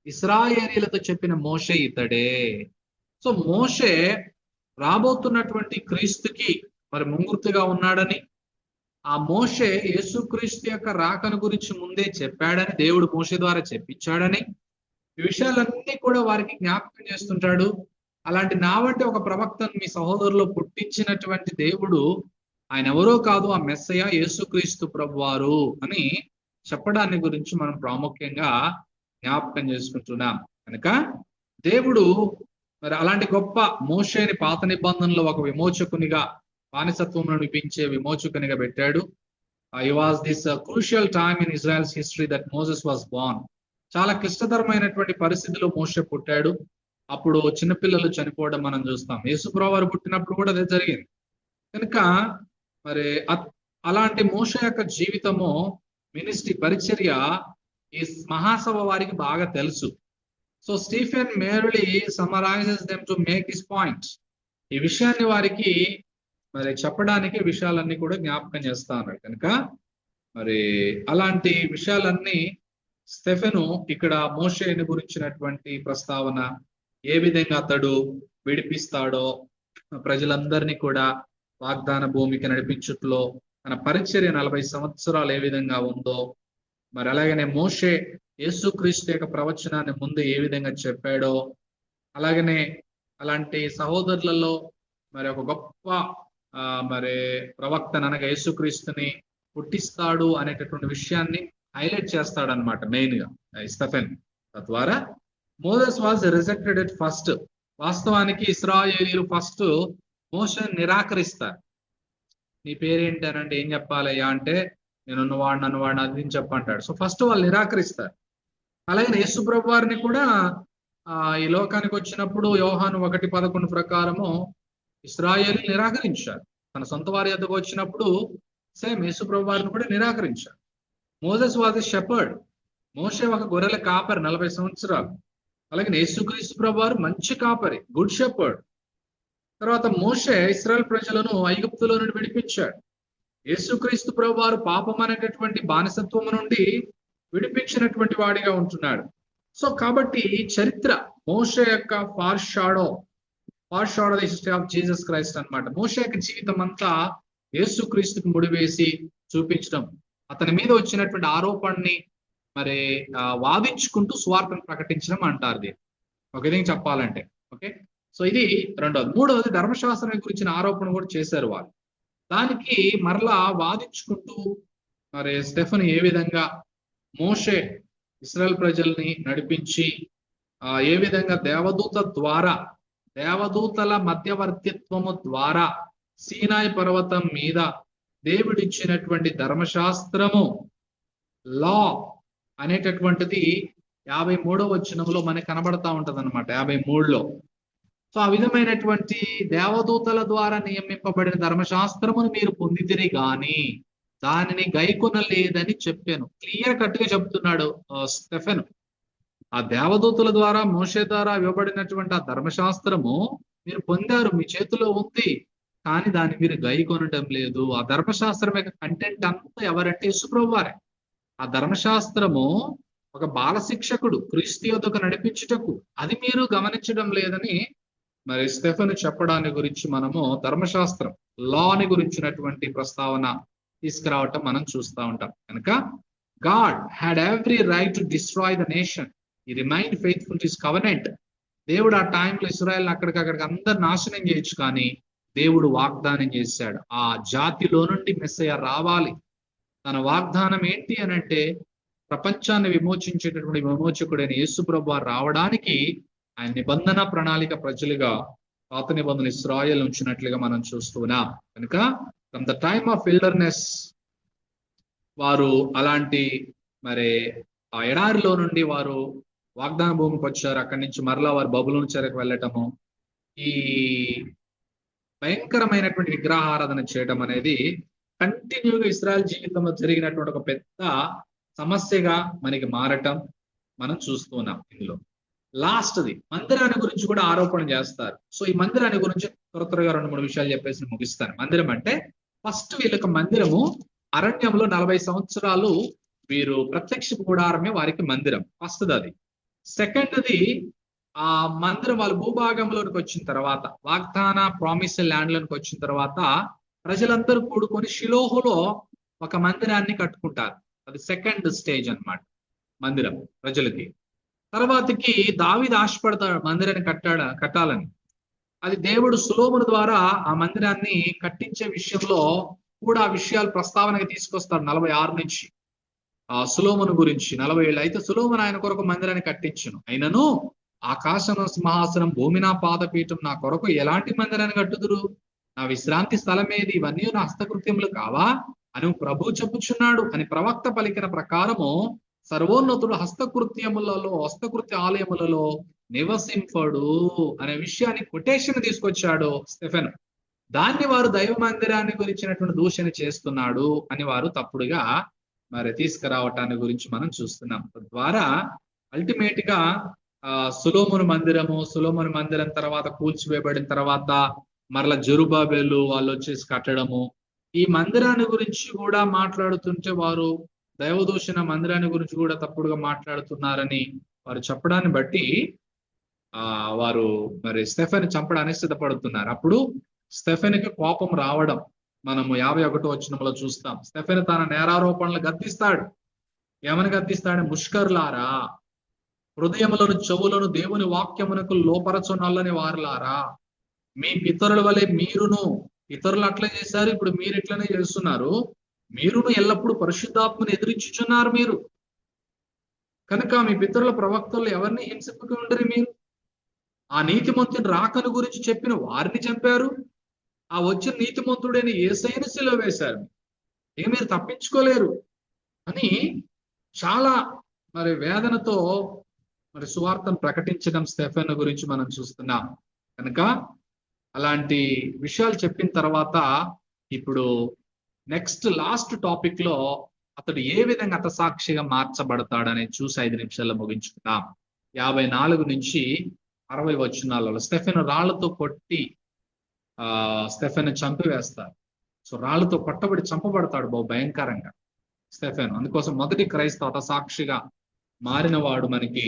ఇశ్రాయేలీయులతో చెప్పిన మోషే ఇతడే. సో మోషే రాబోతున్నటువంటి క్రీస్తుకి మరి ముంగుర్తుగా ఉన్నాడని, ఆ మోషే యేసుక్రీస్తు యొక్క రాకను గురించి ముందే చెప్పాడని, దేవుడు మోషే ద్వారా చెప్పించాడని, ఈ విషయాలన్నీ కూడా వారికి జ్ఞాపకం చేస్తుంటాడు. అలాంటి నా వంటి ఒక ప్రవక్తను మీ సహోదరులో పుట్టించినటువంటి దేవుడు ఆయన ఎవరో కాదు, ఆ మెస్సయ్య యేసుక్రీస్తు ప్రభువారు అని చెప్పడాన్ని గురించి మనం ప్రాముఖ్యంగా జ్ఞాపకం చేసుకుంటున్నాం. కనుక దేవుడు మరి అలాంటి గొప్ప మోషేని పాత నిబంధనలో ఒక విమోచకునిగా, బానిసత్వంలో వినిపించే విమోచకునిగా పెట్టాడు. He was this crucial time in Israel's history that Moses was born. చాలా క్లిష్టతరమైనటువంటి పరిస్థితిలో మోషే పుట్టాడు. అప్పుడు చిన్నపిల్లలు చనిపోవడం మనం చూస్తాం. యేసుప్రభువు వారు పుట్టినప్పుడు కూడా అదే జరిగింది. కనుక మరి అలాంటి మోషే యొక్క జీవితము, మినిస్ట్రీ, పరిచర్య ఈ మహాసభ వారికి బాగా తెలుసు. So Stephen merely summarises them to make his point. ఈ విషయాన్ని వారికి మరి చెప్పడానికి విషయాలన్నీ కూడా జ్ఞాపకం చేస్తా ఉన్నాడు. కనుక మరి అలాంటి విషయాలన్నీ స్టెఫెను ఇక్కడ మోషేని గురించినటువంటి ప్రస్తావన, ఏ విధంగా అతడు విడిపిస్తాడో, ప్రజలందరినీ కూడా వాగ్దాన భూమికి నడిపించుట్లో తన పరిచర్య 40 సంవత్సరాలు ఏ విధంగా ఉందో, మరి అలాగనే మోషే యేసుక్రీస్తు యొక్క ప్రవచనాన్ని ముందు ఏ విధంగా చెప్పాడో, అలాగనే అలాంటి సహోదరులలో మరి ఒక గొప్ప మరి ప్రవక్తను అనగా యేసుక్రీస్తుని పుట్టిస్తాడు అనేటటువంటి విషయాన్ని హైలైట్ చేస్తాడనమాట మెయిన్ గా స్టెఫెన్. తద్వారా Moses was rejected at first. వాస్తవానికి ఇశ్రాయేలీయులు ఫస్ట్ మోషేని నిరాకరిస్తారు. నీ పేరేంటి అని అంటే ఏం చెప్పాలయ్యా అంటే, నేను అన్నవాడిని అది చెప్పంటాడు. సో ఫస్ట్ వాళ్ళు నిరాకరిస్తారు. అలాగే యేసు ప్రభు వారిని కూడా ఈ లోకానికి వచ్చినప్పుడు యోహాను 1:11 ప్రకారము ఇశ్రాయేలు నిరాకరించారు. తన సొంత వారి యొద్దకు వచ్చినప్పుడు సేమ్ యేసు ప్రభు వారిని కూడా నిరాకరించారు. Moses was a shepherd. మోషే ఒక గొర్రెల కాపరి 40 సంవత్సరాలు. అలాగే యేసుక్రీస్తు ప్రభు వారు మంచి కాపరి, గుడ్ షెపర్డ్. తర్వాత మోషే ఇశ్రాయేల్ ప్రజలను ఐగుప్తులో నుండి విడిపించాడు. యేసుక్రీస్తు ప్రభు వారు పాపం అనేటటువంటి బానిసత్వము నుండి విడిపించినటువంటి వాడిగా ఉంటున్నాడు. సో కాబట్టి చరిత్ర మోషే యొక్క foreshadow the history of Jesus Christ అన్నమాట. మోషే యొక్క జీవితం అంతా యేసుక్రీస్తుకు ముడివేసి చూపించడం, అతని మీద వచ్చినటువంటి ఆరోపణని మరి వాదించుకుంటూ స్వార్థను ప్రకటించడం అంటారు దీన్ని, ఒక విధంగా చెప్పాలంటే. ఓకే, సో ఇది రెండవది. మూడవది, ధర్మశాస్త్రం గురించిన ఆరోపణ కూడా చేశారు వాళ్ళు. దానికి మరలా వాదించుకుంటూ మరి స్టెఫెన్ ఏ విధంగా మోషే ఇశ్రాయేల్ ప్రజల్ని నడిపించి ఏ విధంగా దేవదూతల మధ్యవర్తిత్వము ద్వారా సీనాయి పర్వతం మీద దేవుడిచ్చినటువంటి ధర్మశాస్త్రము, లా అనేటటువంటిది 53వ వచనంలో మనకి కనబడతా ఉంటది అనమాట, 53లో. సో ఆ విధమైనటువంటి దేవదూతల ద్వారా నియమింపబడిన ధర్మశాస్త్రమును మీరు పొందితిరి గాని దానిని గైకొనలేదని చెప్పాను. క్లియర్ కట్ గా చెప్తున్నాడు స్టెఫెన్. ఆ దేవదూతల ద్వారా, మోషే ద్వారా ఇవ్వబడినటువంటి ఆ ధర్మశాస్త్రము మీరు పొందారు, మీ చేతిలో ఉంది, కానీ దాన్ని మీరు గైకొనడం లేదు. ఆ ధర్మశాస్త్రం యొక్క కంటెంట్ అంతా ఎవరంటే యేసుప్రభు వారే. ఆ ధర్మశాస్త్రము ఒక బాల శిక్షకుడు క్రీస్తు యొద్దకు నడిపించుటకు, అది మీరు గమనించడం లేదని మరి స్టెఫెన్ చెప్పడాన్ని గురించి మనము ధర్మశాస్త్రం, లాని గురించినటువంటి ప్రస్తావన తీసుకురావటం మనం చూస్తూ ఉంటాం. కనుక God had every right to destroy the nation. He remained faithful to his covenant. దేవుడు ఆ టైంలో ఇశ్రాయేల్ అక్కడికి అందరు నాశనం చేయొచ్చు, కానీ దేవుడు వాగ్దానం చేశాడు, ఆ జాతిలో నుండి మెస్సయ్య రావాలి. తన వాగ్దానం ఏంటి అని అంటే, ప్రపంచాన్ని విమోచించేటటువంటి విమోచకుడైన యేసు ప్రభువు రావడానికి ఆయన నిబంధన ప్రణాళిక ప్రజలుగా పాత నిబంధన ఇశ్రాయేల్ ఉంచినట్లుగా మనం చూస్తున్నాం. కనుక from the time of wilderness వారు అలాంటి మరి ఆ ఎడారిలో నుండి వారు వాగ్దాన భూమికి వచ్చారు. అక్కడి నుంచి మరలా వారు బబులోను చెరకు వెళ్ళటము, ఈ భయంకరమైనటువంటి విగ్రహారాధన చేయడం అనేది కంటిన్యూగా ఇశ్రాయేల్ జీవితంలో జరిగినటువంటి ఒక పెద్ద సమస్యగా మనకి మారటం మనం చూస్తున్నాం. ఇందులో లాస్ట్ది మందిరాన్ని గురించి కూడా ఆరోపణ చేస్తారు. సో ఈ మందిరాన్ని గురించి త్వరగా 2-3 విషయాలు చెప్పేసి ముగిస్తాను. మందిరం అంటే ఫస్ట్ వీళ్ళకి మందిరము అరణ్యంలో 40 సంవత్సరాలు వీరు ప్రత్యక్ష గుడారమే వారికి మందిరం. ఫస్ట్ అది. సెకండ్ది, ఆ మందిరం వాళ్ళు భూభాగంలోనికి వచ్చిన తర్వాత, వాగ్దాన ప్రామిస్ ల్యాండ్ లోనికి వచ్చిన తర్వాత ప్రజలందరూ కూడుకొని షిలోహులో ఒక మందిరాన్ని కట్టుకుంటారు. అది సెకండ్ స్టేజ్ అన్నమాట మందిరం ప్రజలకి. తర్వాతకి దావీదు ఆశపడతాడు మందిరాన్ని కట్టాలని. అది దేవుడు సొలొమోను ద్వారా ఆ మందిరాన్ని కట్టించే విషయంలో కూడా ఆ విషయాలు ప్రస్తావనకి తీసుకొస్తాడు 46 నుంచి. ఆ సొలొమోను గురించి 40 ఏళ్ళు. అయితే సొలొమోను ఆయన కొరకు మందిరాన్ని కట్టించును. అయినను ఆకాశం సింహాసనం, భూమి నా పాదపీఠం, నా కొరకు ఎలాంటి మందిరాన్ని కట్టుదురు? నా విశ్రాంతి స్థలం ఏది? ఇవన్నీ నా హస్తకృత్యములు కావా అని ప్రభు చెప్పుచున్నాడు అని ప్రవక్త పలికిన ప్రకారము సర్వోన్నతుడు హస్తకృత్య ఆలయములలో నివసింపడు అనే విషయాన్ని కొటేషన్ తీసుకొచ్చాడు స్టెఫెను. దాన్ని వారు దైవ మందిరాన్ని గురించినటువంటి దూషణ చేస్తున్నాడు అని వారు తప్పుడుగా మరి తీసుకురావటాన్ని గురించి మనం చూస్తున్నాం. తద్వారా అల్టిమేట్ గా సొలొమోను మందిరం తర్వాత కూల్చివేయబడిన తర్వాత మరలా జెరుబ్బాబెలు వాళ్ళు వచ్చేసి కట్టడము, ఈ మందిరాన్ని గురించి కూడా మాట్లాడుతుంటే వారు దైవదూషణ మందిరాన్ని గురించి కూడా తప్పుడుగా మాట్లాడుతున్నారని వారు చెప్పడాన్ని బట్టి వారు మరి స్టెఫెను చంపడానికి సిద్ధపడుతున్నారు. అప్పుడు స్టెఫెనుకి కోపం రావడం మనము 51వ వచనంలో చూస్తాం. స్టెఫెను తన నేరారోపణలు గద్దిస్తాడు. ఏమని గద్దిస్తాడు? ముష్కరులారా, హృదయములను చెవులను దేవుని వాక్యమునకు లోపరచునల్లని వారులారా, మీ పితరుల వలె మీరును, ఇతరులు అట్లా చేశారు, ఇప్పుడు మీరు ఇట్లనే చేస్తున్నారు, మీరును ఎల్లప్పుడూ పరిశుద్ధాత్మను ఎదిరించుచున్నారు. మీరు కనుక మీ పితరుల ప్రవక్తలు ఎవరిని హింసింపక ఉండరు. మీరు ఆ నీతిమంతుని రాకను గురించి చెప్పిన వారిని చంపారు. ఆ వచ్చిన నీతిమంతుడైన యేసయ్యను సిలువ వేశారు. ఇక మీరు తప్పించుకోలేరు అని చాలా మరి వేదనతో మరి సువార్తను ప్రకటించడం స్టెఫెను గురించి మనం చూస్తున్నాం. కనుక అలాంటి విషయాలు చెప్పిన తర్వాత ఇప్పుడు నెక్స్ట్ లాస్ట్ టాపిక్ లో అతడు ఏ విధంగా హతసాక్షిగా మార్చబడతాడని చూసి 5 నిమిషాల్లో ముగించుకుందాం. 54 నుంచి 60 వచనాలలో స్టెఫెను రాళ్లతో కొట్టి స్టెఫెను చంపివేస్తారు. సో రాళ్లతో కొట్టబడి చంపబడతాడు బహు భయంకరంగా స్టెఫెను. అందుకోసం మొదటి క్రైస్తవ హతసాక్షిగా మారిన వాడు మనకి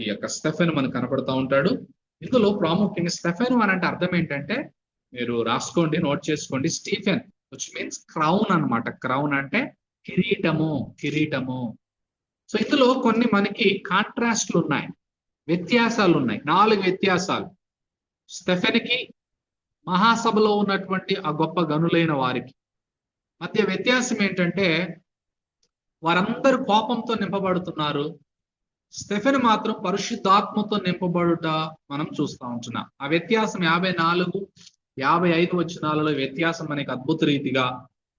యొక్క స్టెఫెను మనకు కనపడతా ఉంటాడు. ఇందులో ప్రాముఖ్యంగా స్టెఫెను అని అంటే అర్థం ఏంటంటే, మీరు రాసుకోండి, నోట్ చేసుకోండి. స్టీఫెన్ విచ్ మీన్స్ క్రౌన్ అన్నమాట. క్రౌన్ అంటే కిరీటము. సో ఇందులో కొన్ని మనకి కాంట్రాస్ట్లు ఉన్నాయి, వ్యత్యాసాలు ఉన్నాయి. 4 వ్యత్యాసాలు స్టెఫెన్కి మహాసభలో ఉన్నటువంటి ఆ గొప్ప గనులైన వారికి మధ్య వ్యత్యాసం ఏంటంటే, వారందరూ కోపంతో నింపబడుతున్నారు. స్టెఫెను మాత్రం పరిశుద్ధాత్మతో నింపబడుట మనం చూస్తూ ఉంటున్నాం. ఆ వ్యత్యాసం 54, 55 వచనాలలో వ్యత్యాసం మనకి అద్భుత రీతిగా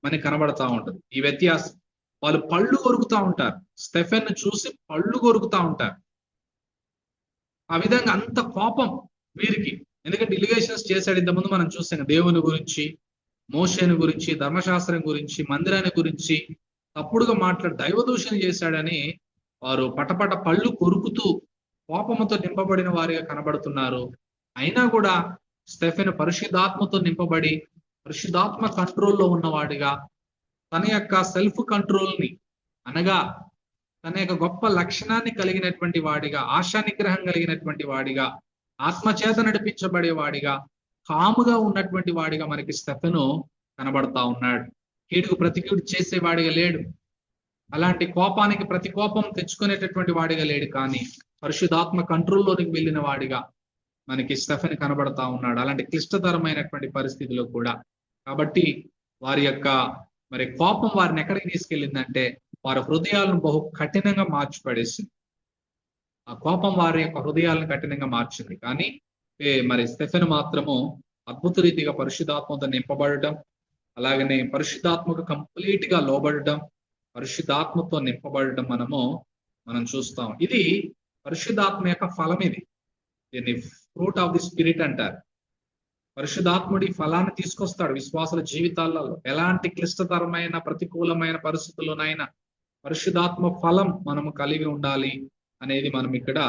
మనకి కనబడతా ఉంటుంది. ఈ వ్యత్యాసం వాళ్ళు పళ్ళు కొరుకుతా ఉంటారు. స్టెఫెన్ను చూసి పళ్ళు కొరుకుతా ఉంటారు. ఆ విధంగా అంత కోపం వీరికి. ఎందుకంటే ఇలిగేషన్స్ చేశాడు ఇంతకుముందు మనం చూసాం. దేవుని గురించి, మోషేని గురించి, ధర్మశాస్త్రం గురించి, మందిరాన్ని గురించి తప్పుడుగా దైవదూషణ చేశాడని వారు పటపట పళ్ళు కొరుకుతూ కోపముతో నింపబడిన వారిగా కనబడుతున్నారు. అయినా కూడా స్టెఫెను పరిశుద్ధాత్మతో నింపబడి పరిశుద్ధాత్మ కంట్రోల్లో ఉన్నవాడిగా, తన యొక్క సెల్ఫ్ కంట్రోల్ని అనగా తన యొక్క గొప్ప లక్షణాన్ని కలిగినటువంటి వాడిగా, ఆశా నిగ్రహం కలిగినటువంటి వాడిగా, ఆత్మచేత నడిపించబడే వాడిగా, కాముగా ఉన్నటువంటి వాడిగా మనకి స్టెఫెను కనబడతా ఉన్నాడు. కీడుకు ప్రతి కీడు చేసేవాడిగా లేడు. అలాంటి కోపానికి ప్రతి కోపం తెచ్చుకునేటటువంటి వాడిగా లేడు. కానీ పరిశుద్ధాత్మ కంట్రోల్లోనికి వెళ్ళిన వాడిగా మనకి స్టెఫెన్ కనబడతా ఉన్నాడు, అలాంటి క్లిష్టతరమైనటువంటి పరిస్థితిలో కూడా. కాబట్టి వారి యొక్క మరి కోపం వారిని ఎక్కడికి తీసుకెళ్ళిందంటే, వారి హృదయాలను బహు కఠినంగా మార్చిపడేసింది. ఆ కోపం వారి యొక్క హృదయాలను కఠినంగా మార్చింది. కానీ మరి స్టెఫెన్ మాత్రము అద్భుత రీతిగా పరిశుద్ధాత్మతో నింపబడటం, అలాగనే పరిశుద్ధాత్మకు కంప్లీట్ గా లోబడటం, పరిశుద్ధాత్మతో నింపబడటం మనం చూస్తాం. ఇది పరిశుద్ధాత్మ యొక్క ఫలం. దీన్ని ఫ్రూట్ ఆఫ్ ది స్పిరిట్ అంటారు. పరిశుద్ధాత్ముడి ఫలాన్ని తీసుకొస్తాడు విశ్వాసుల జీవితాలలో. ఎలాంటి క్లిష్టతరమైన ప్రతికూలమైన పరిస్థితుల్లోనైనా పరిశుద్ధాత్మ ఫలం మనము కలిగి ఉండాలి అనేది మనం ఇక్కడ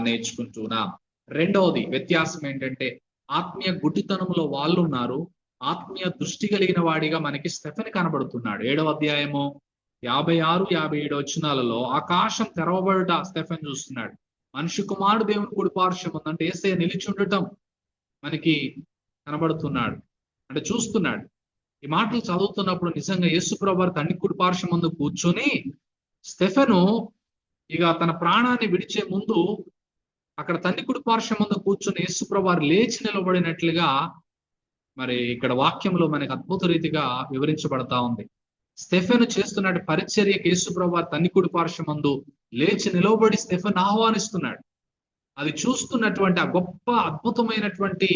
నేర్చుకుంటున్నాం. రెండవది వ్యత్యాసం ఏంటంటే, ఆత్మీయ గుడ్డితనంలో వాళ్ళు ఉన్నారు, ఆత్మీయ దృష్టి కలిగిన వాడిగా మనకి స్టెఫెన్ కనబడుతున్నాడు. 7వ అధ్యాయము 56-57 వచనాలలో ఆకాశం తెరవబడుట స్టెఫెన్ చూస్తున్నాడు. మనిషి కుమారుడు దేవుని కుడి పార్శ్వం ఉందంటే యేసయ్య నిలిచి ఉండటం మనకి కనబడుతున్నాడు, అంటే చూస్తున్నాడు. ఈ మాటలు చదువుతున్నప్పుడు నిజంగా యేసుప్రభు వారు తండ్రి కుడి పార్శ్వం ముందు కూర్చొని స్టెఫెను ఇక తన ప్రాణాన్ని విడిచే ముందు అక్కడ తండ్రి కుడి పార్శ్వం ముందు కూర్చొని యేసుప్రభు వారు లేచి నిలబడినట్లుగా మరి ఇక్కడ వాక్యంలో మనకి అద్భుత రీతిగా వివరించబడతా ఉంది. స్టెఫెను చేస్తున్నట్టు పరిచర్యకి యేసుప్రభు వారు తండ్రి కుడి పార్శ్వం ముందు లేచి నిలబడి స్టెఫెన్ ఆహ్వానిస్తున్నాడు. అది చూస్తున్నటువంటి ఆ గొప్ప అద్భుతమైనటువంటి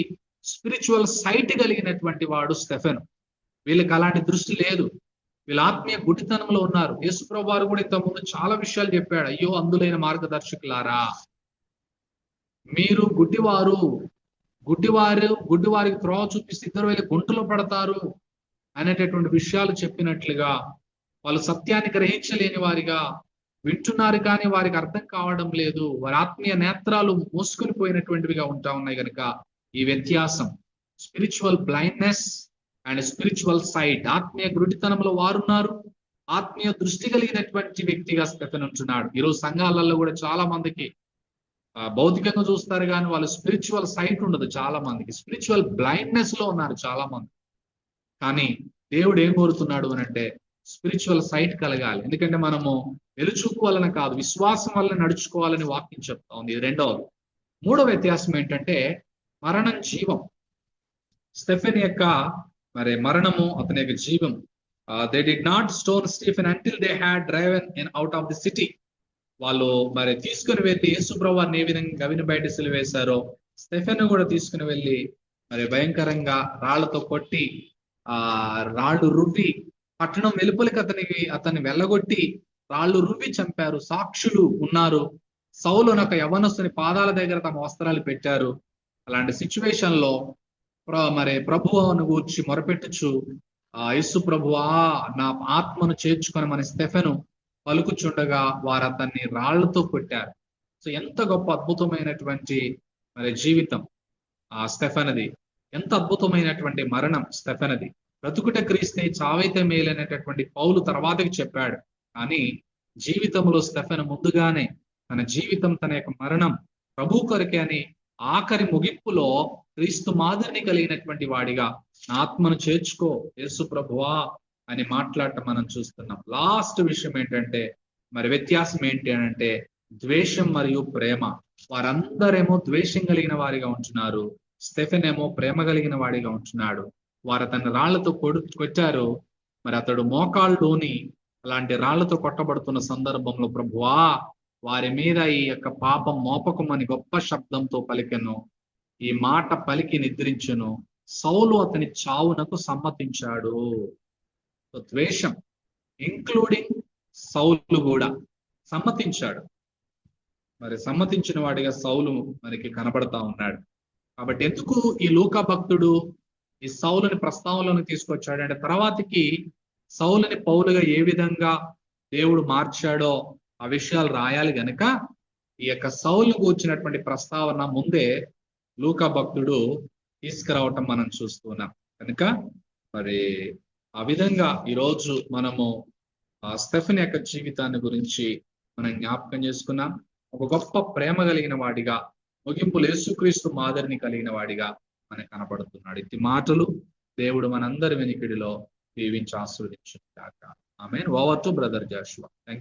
స్పిరిచువల్ సైట్ కలిగినటువంటి వాడు స్టెఫెను. వీళ్ళకి అలాంటి దృష్టి లేదు, వీళ్ళ ఆత్మీయ గుడ్డితనంలో ఉన్నారు. యేసుప్రభు వారు కూడా ఇంతకుముందు చాలా విషయాలు చెప్పాడు. అయ్యో అందులైన మార్గదర్శకులారా, మీరు గుడ్డివారికి త్రోవ చూపిస్తే ఇద్దరు వెళ్ళి గుంటలో పడతారు అనేటటువంటి విషయాలు చెప్పినట్లుగా వాళ్ళు సత్యాన్ని గ్రహించలేని వారిగా వింటున్నారు, కానీ వారికి అర్థం కావడం లేదు. వారి ఆత్మీయ నేత్రాలు మూసుకుని పోయినటువంటివిగా ఉంటా ఉన్నాయి. కనుక ఈ వ్యత్యాసం, spiritual blindness and spiritual sight. ఆత్మీయ గుడితనంలో వారున్నారు, ఆత్మీయ దృష్టి కలిగినటువంటి వ్యక్తిగా స్టెఫెన్ ఉంటున్నాడు. ఈరోజు సంఘాలలో కూడా చాలా మందికి భౌతికంగా చూస్తారు, కానీ వాళ్ళు స్పిరిచువల్ సైట్ ఉండదు. చాలా మందికి స్పిరిచువల్ బ్లైండ్నెస్ లో ఉన్నారు చాలా మంది. కానీ దేవుడు ఏం కోరుతున్నాడు అని అంటే స్పిరిచువల్ సైట్ కలగాలి. ఎందుకంటే మనము వెలుచూపు వలన కాదు, విశ్వాసం వలన నడుచుకోవాలని వాక్యం చెప్తా ఉంది. ఇది రెండవది. మూడవ వ్యత్యాసం ఏంటంటే మరణం జీవం. స్టెఫెన్ యొక్క మరి మరణము, అతని యొక్క జీవం. They did not stone Stephen until they had driven in out of the city. వాళ్ళు మరి తీసుకుని వెళ్ళి యేసుప్రభు వారిని ఏ విధంగా గవిని బయట సిలువేశారో స్టెఫెన్ కూడా తీసుకుని వెళ్ళి మరి భయంకరంగా రాళ్లతో కొట్టి రాళ్ళు రువ్వి పట్టణం వెలుపలికి అతన్ని వెళ్ళగొట్టి రాళ్ళు రువ్వి చంపారు. సాక్షులు ఉన్నారు. సౌలు ఒక యవ్వనస్తుని పాదాల దగ్గర తమ వస్త్రాలు పెట్టారు. అలాంటి సిచ్యువేషన్ లో మరి ప్రభువును గూర్చి మొరపెట్టుచు యేసు ప్రభువా నా ఆత్మను చేర్చుకొని మన స్టెఫెను పలుకుచుండగా వారు అతన్ని రాళ్లతో కొట్టారు. సో ఎంత గొప్ప అద్భుతమైనటువంటి మరి జీవితం ఆ స్టెఫెనది, ఎంత అద్భుతమైనటువంటి మరణం స్టెఫెనది. బ్రతుకుట క్రీస్తే చావైతే మేలైనటువంటి పౌలు తర్వాతకి చెప్పాడు, కానీ జీవితంలో స్టెఫెన్ ముందుగానే తన జీవితం, తన యొక్క మరణం ప్రభు కొరకే అని ఆఖరి ముగింపులో క్రీస్తు మాదిరిని కలిగినటువంటి వాడిగా నా ఆత్మను చేర్చుకో యేసు ప్రభువా అని మాట్లాడటం మనం చూస్తున్నాం. లాస్ట్ విషయం ఏంటంటే మరి వ్యత్యాసం ఏంటి అని అంటే ద్వేషం మరియు ప్రేమ. వారందరేమో ద్వేషం కలిగిన వారిగా ఉంటున్నారు, స్టెఫెన్ ఏమో ప్రేమ కలిగిన వాడిగా ఉంటున్నాడు. వారు అతన్ని రాళ్లతో కొట్టారు. మరి అతడు మోకాళ్ళలోని అలాంటి రాళ్లతో కొట్టబడుతున్న సందర్భంలో ప్రభువా వారి మీద ఈ యొక్క పాపం మోపకమని గొప్ప శబ్దంతో పలికెను. ఈ మాట పలికి నిద్రించును. సౌలు అతని చావునకు సమ్మతించాడు. ద్వేషం ఇంక్లూడింగ్ సౌలు కూడా సమ్మతించాడు. మరి సమ్మతించిన వాడిగా సౌలు మనకి కనబడతా ఉన్నాడు. కాబట్టి ఎందుకు ఈ లూకా భక్తుడు ఈ సౌలుని ప్రస్తావనలోకి తీసుకొచ్చాడు అంటే తర్వాతకి సౌలుని పౌలుగా ఏ విధంగా దేవుడు మార్చాడో ఆ విషయాలు రాయాలి గనక ఈ యొక్క సౌలు కూర్చున్నటువంటి ప్రస్తావన ముందే లూకా భక్తుడు తీసుకురావటం మనం చూస్తున్నాం. కనుక మరి ఆ విధంగా ఈరోజు మనము స్టెఫెన్ యొక్క జీవితాన్ని గురించి మనం జ్ఞాపకం చేసుకున్నాం. ఒక గొప్ప ప్రేమ కలిగిన వాడిగా, ముగింపులు యేసుక్రీస్తు మాదిరిని కలిగిన వాడిగా మనకు కనపడుతున్నాడు. ఇట్టి మాటలు దేవుడు మనందరి వెనికిడిలో దీవించి ఆశీర్వదించుగాక. Amen. Over to brother Jashuva.